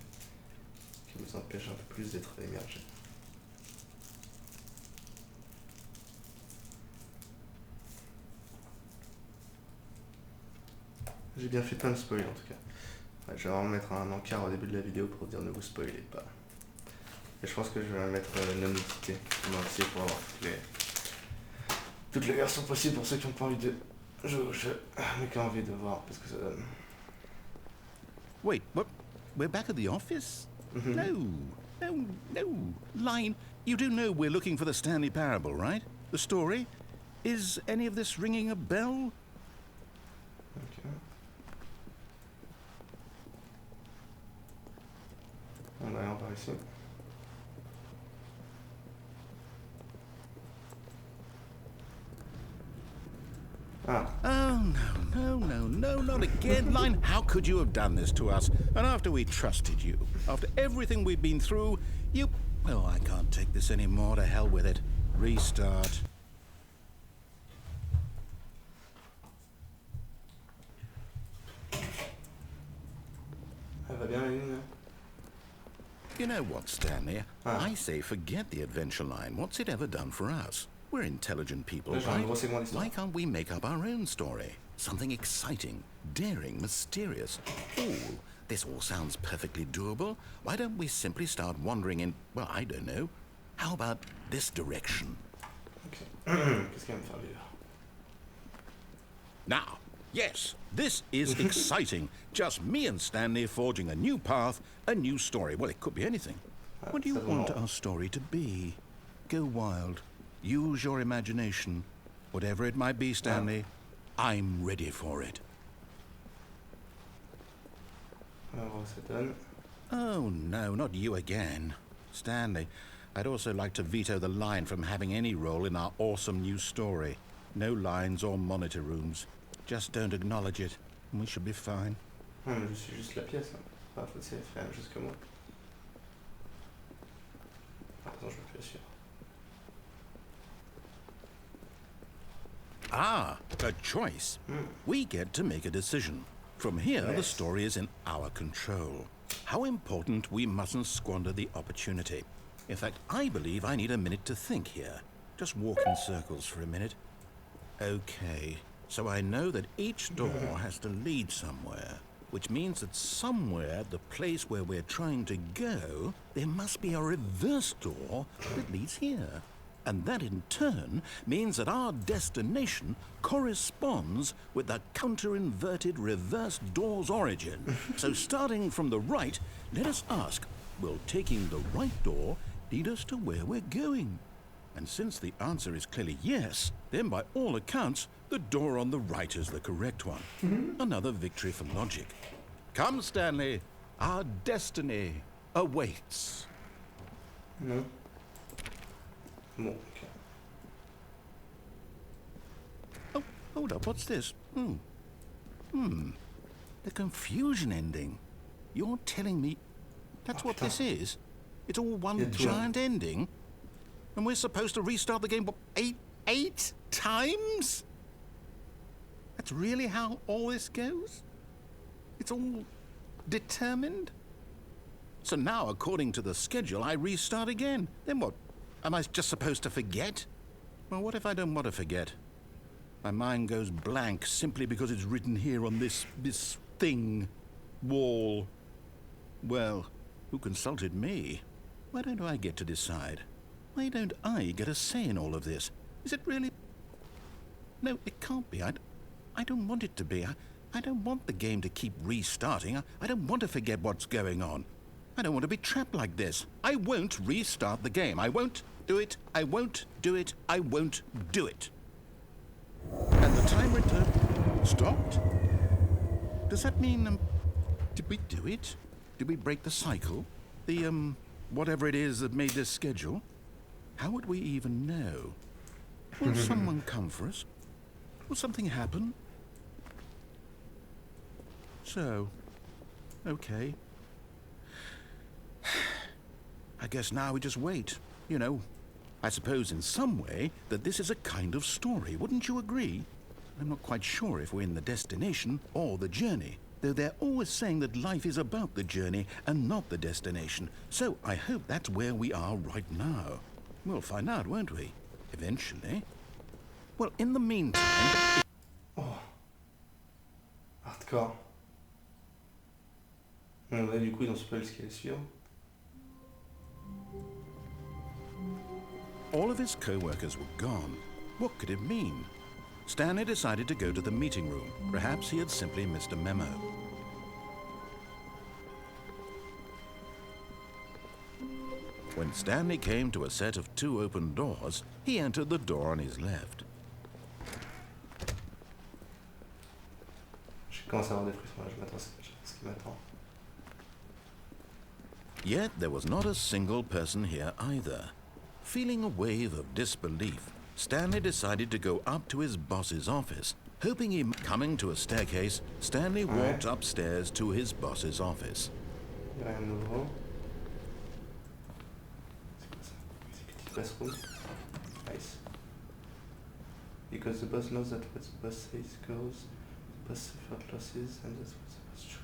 Speaker 1: qui vous empêche un peu plus d'être émergé. J'ai bien fait plein de spoil en tout cas. Ouais, je vais vraiment mettre un encart au début de la vidéo pour dire ne vous spoilez pas. Et je pense que je vais mettre non-nudité en entier pour avoir toutes les versions possibles pour ceux qui n'ont pas envie de jouer au jeu, mais qui ont envie de voir parce que ça donne.
Speaker 2: Wait, what? We're back at the office? No. Line, you do know we're looking for the Stanley Parable, right? The story? Is any of this ringing a bell?
Speaker 1: Ok. On a rien par ici. Ah.
Speaker 2: Oh, no, not again. Line, how could you have done this to us? And after we trusted you, after everything we've been through, you... Oh, I can't take this anymore. To hell with it. Restart.
Speaker 1: Elle va bien la ligne là.
Speaker 2: You know what, Stanley? I say forget the adventure line. What's it ever done for us? We're intelligent people, right? Why can't we make up our own story? Something exciting, daring, mysterious. Ooh, this all sounds perfectly doable. Why don't we simply start wandering in, well, I don't know. How about this direction?
Speaker 1: Okay. Qu'est-ce qu'il va me faire, lui, là?
Speaker 2: Now, yes, this is exciting. Just me and Stanley forging a new path, a new story. Well, it could be anything. What do you want our story to be? Go wild. Use your imagination. Whatever it might be, Stanley, I'm ready for it. Oh, no, not you again. Stanley, I'd also like to veto the line from having any role in our awesome new story. No lines or monitor rooms. Just don't acknowledge it, and we should be fine.
Speaker 1: Je suis juste la pièce. Enfin, c'est la même chose que moi. Attends, je me fais sûr.
Speaker 2: Ah, a choice. We get to make a decision. From here, the story is in our control. How important we mustn't squander the opportunity. In fact, I believe I need a minute to think here. Just walk in circles for a minute. Okay, so I know that each door has to lead somewhere, which means that somewhere, the place where we're trying to go, there must be a reverse door that leads here. And that in turn means that our destination corresponds with the counter-inverted reverse door's origin. So starting from the right, let us ask, will taking the right door lead us to where we're going? And since the answer is clearly yes, then by all accounts, the door on the right is the correct one. Another victory for logic. Come, Stanley, our destiny awaits.
Speaker 1: Non. Bon, ok.
Speaker 2: Oh, hold up, what's this? The confusion ending. You're telling me that's what this is? It's all one giant ending? And we're supposed to restart the game, what, eight times? That's really how all this goes? It's all determined? So now, according to the schedule, I restart again. Then what? Am I just supposed to forget? Well, what if I don't want to forget? My mind goes blank simply because it's written here on this thing, wall. Well, who consulted me? Why don't I get to decide? Why don't I get a say in all of this? Is it really? No, it can't be. I don't want it to be. I don't want the game to keep restarting. I don't want to forget what's going on. I don't want to be trapped like this. I won't restart the game. I won't do it. I won't do it. I won't do it. And the time return stopped? Does that mean, did we do it? Did we break the cycle? The, whatever it is that made this schedule? How would we even know? Will someone come for us? Will something happen? So, okay. I guess now we just wait, you know. I suppose in some way that this is a kind of story, wouldn't you agree? I'm not quite sure if we're in the destination or the journey, though they're always saying that life is about the journey and not the destination. So I hope that's where we are right now. We'll find out, won't we? Eventually. Well, in the meantime...
Speaker 1: Oh. Hardcore. Bon, là, du coup, ils ont spoil ce qui allait suivre.
Speaker 2: All of his co-workers were gone. What could it mean? Stanley decided to go to the meeting room. Perhaps he had simply missed a memo. When Stanley came to a set of 2 open doors, he entered the door on his left.
Speaker 1: Je commence à avoir des frissons là, je m'attends à ce qui m'attend.
Speaker 2: Yet there was not a single person here either. Feeling a wave of disbelief, Stanley decided to go up to his boss's office. Hoping he... Coming to a staircase, Stanley walked upstairs to his boss's office.
Speaker 1: Il n'y a rien de nouveau. C'est quoi ça? Executive classroom. Nice. Because the boss knows that what the boss says goes, the boss suffered losses, and that's what the boss chooses.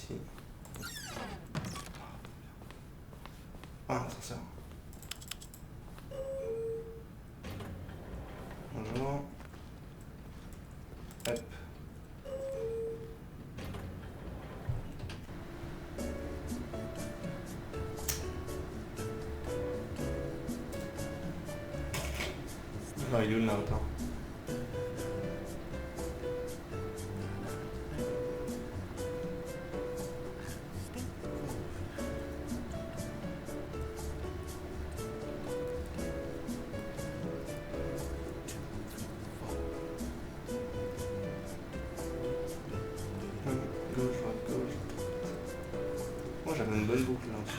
Speaker 1: ici. Ah, un ascenseur. Bonjour. Hop. Non, il est où le narrateur? Gauche, droite, gauche. Moi j'avais une bonne boucle là aussi.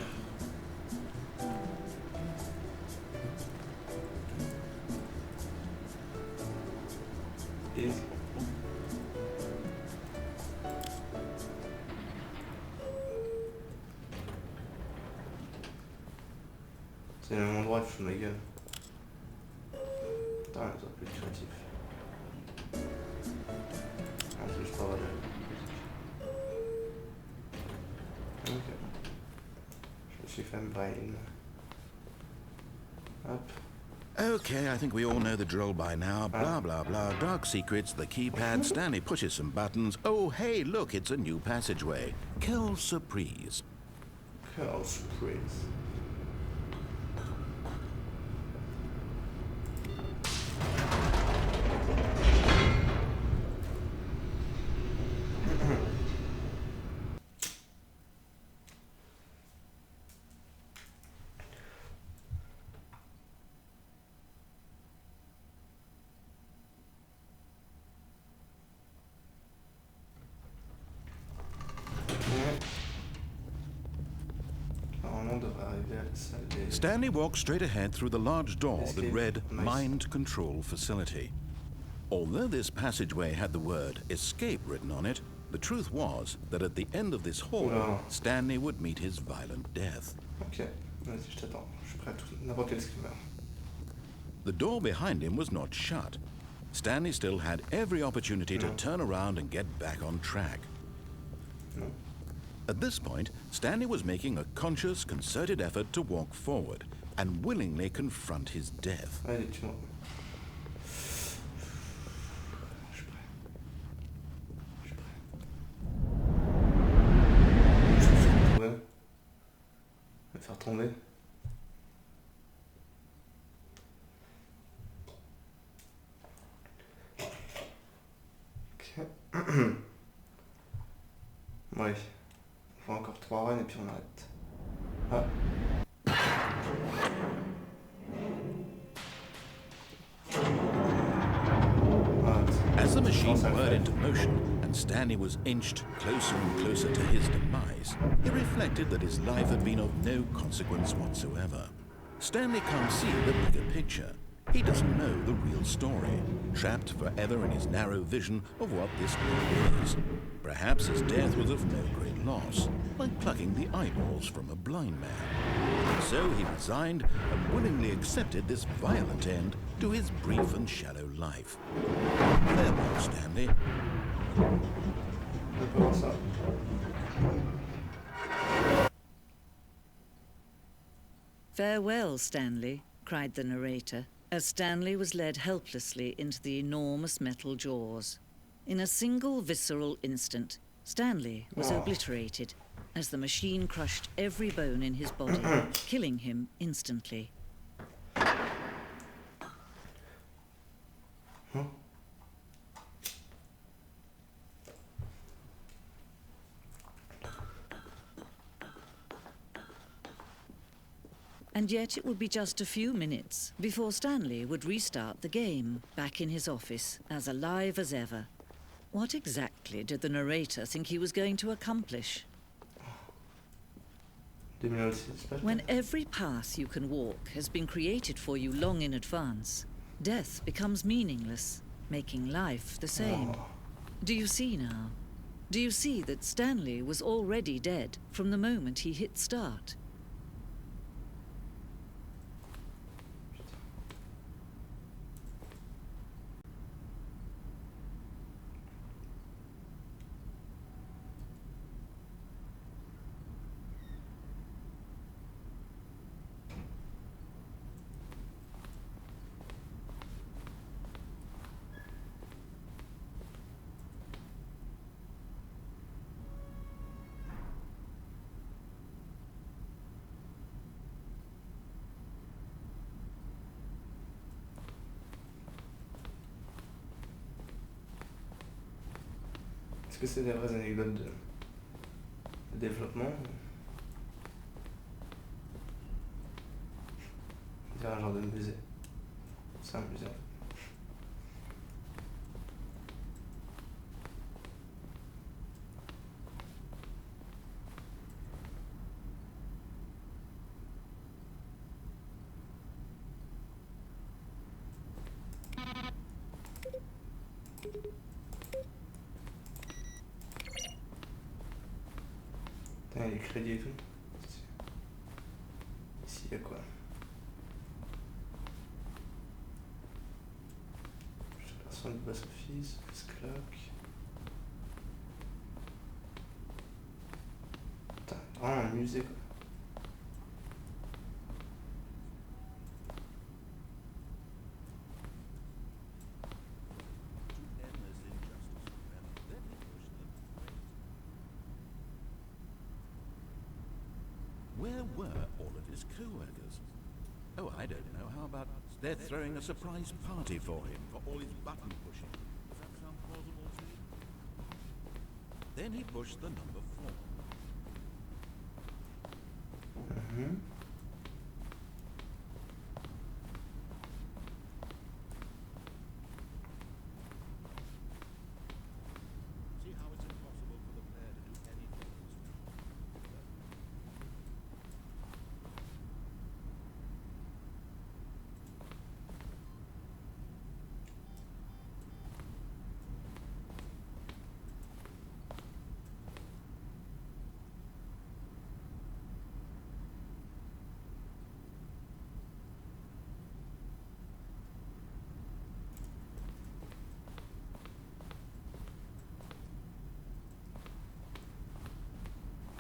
Speaker 1: Et... c'est le même endroit, tu fous de ma gueule. Putain, ça doit plus être créatif. Ah, c'est juste pas vrai. Ok. Je me suis fait me brain. Hop.
Speaker 2: Okay, I think we all know the drill by now. Blah, blah, blah. Dark secrets, the keypad. Stanley pushes some buttons. Oh, hey, look, it's a new passageway. Quelle surprise.
Speaker 1: Quelle surprise.
Speaker 2: Stanley walked straight ahead through the large door that read Mind Control Facility. Although this passageway had the word escape written on it, the truth was that at the end of this hall, Stanley would meet his violent death.
Speaker 1: Ok, vas-y, je t'attends. Je suis prêt à tout. N'importe quel screamer.
Speaker 2: The door behind him was not shut. Stanley still had every opportunity to turn around and get back on track.
Speaker 1: No.
Speaker 2: At this point, Stanley was making a conscious, concerted effort to walk forward and willingly confront his death.
Speaker 1: Allez, tue-moi. Je suis prêt. Je suis prêt. Je vais me faire tomber. Ok. Ouais. On fait encore 3 runs et puis on arrête. Ah.
Speaker 2: As the machine whirred into motion and Stanley was inched closer and closer to his demise, he reflected that his life had been of no consequence whatsoever. Stanley can't see the bigger picture. He doesn't know the real story, trapped forever in his narrow vision of what this world is. Perhaps his death was of no great loss, like plucking the eyeballs from a blind man. So he resigned and willingly accepted this violent end to his brief and shallow life. Farewell, Stanley.
Speaker 4: Farewell, Stanley, cried the narrator, as Stanley was led helplessly into the enormous metal jaws. In a single visceral instant, Stanley was obliterated as the machine crushed every bone in his body, killing him instantly. And yet it would be just a few minutes before Stanley would restart the game, back in his office, as alive as ever. What exactly did the narrator think he was going to accomplish? When every path you can walk has been created for you long in advance, death becomes meaningless, making life the same. Do you see now? Do you see that Stanley was already dead from the moment he hit start?
Speaker 1: Est-ce que c'est des vraies anecdotes de développement? On dirait un genre de musée. C'est un musée. Putain, il y a les crédits et tout. Ici, il y a quoi? Personne du bass-office, clock. Putain, vraiment un musée quoi.
Speaker 2: Where were all of his co-workers? Oh, I don't know. How about they're throwing a surprise party for him for all his button pushing? Does that sound plausible to you? Then he pushed the number 4. See how it's impossible for the player to do anything else.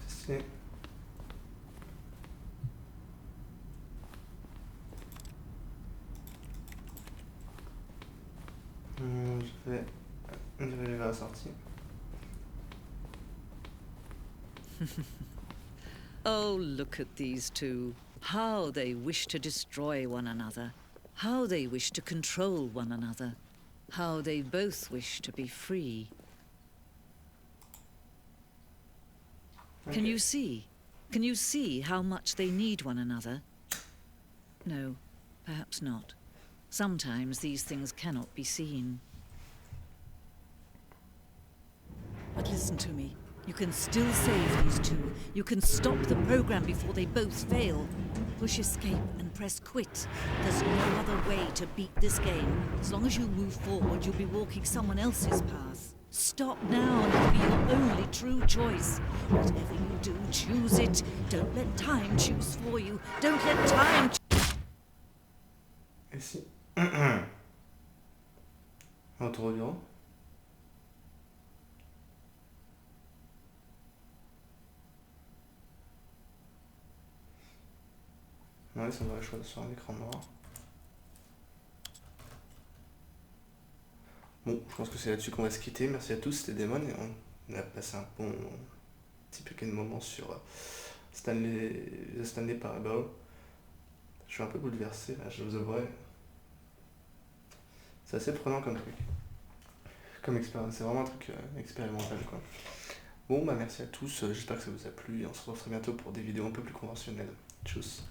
Speaker 1: C'est... je vais diriger vers la sortie.
Speaker 4: Oh, look at these two. How they wish to destroy one another. How they wish to control one another. How they both wish to be free. Can you see? Can you see how much they need one another? No, perhaps not. Sometimes these things cannot be seen. But listen to me. You can still save these two. You can stop the program before they both fail. Push escape and press quit. There's no other way to beat this game. As long as you move forward, you'll be walking someone else's path. Stop now and it'll be your only true choice. Whatever you do, choose it. Don't let time choose for you. Don't let time
Speaker 1: Et si... Retour au bureau. Ouais, ça devrait choisir sur un écran noir. Bon, je pense que c'est là-dessus qu'on va se quitter. Merci à tous, c'était Damon et on a passé un bon petit paquet de moments sur Stanley Parable. Je suis un peu bouleversé là, je vous avouerai. C'est assez prenant comme truc. Comme expérience, c'est vraiment un truc expérimental quoi. Bon bah merci à tous, j'espère que ça vous a plu et on se retrouve très bientôt pour des vidéos un peu plus conventionnelles. Tchuss.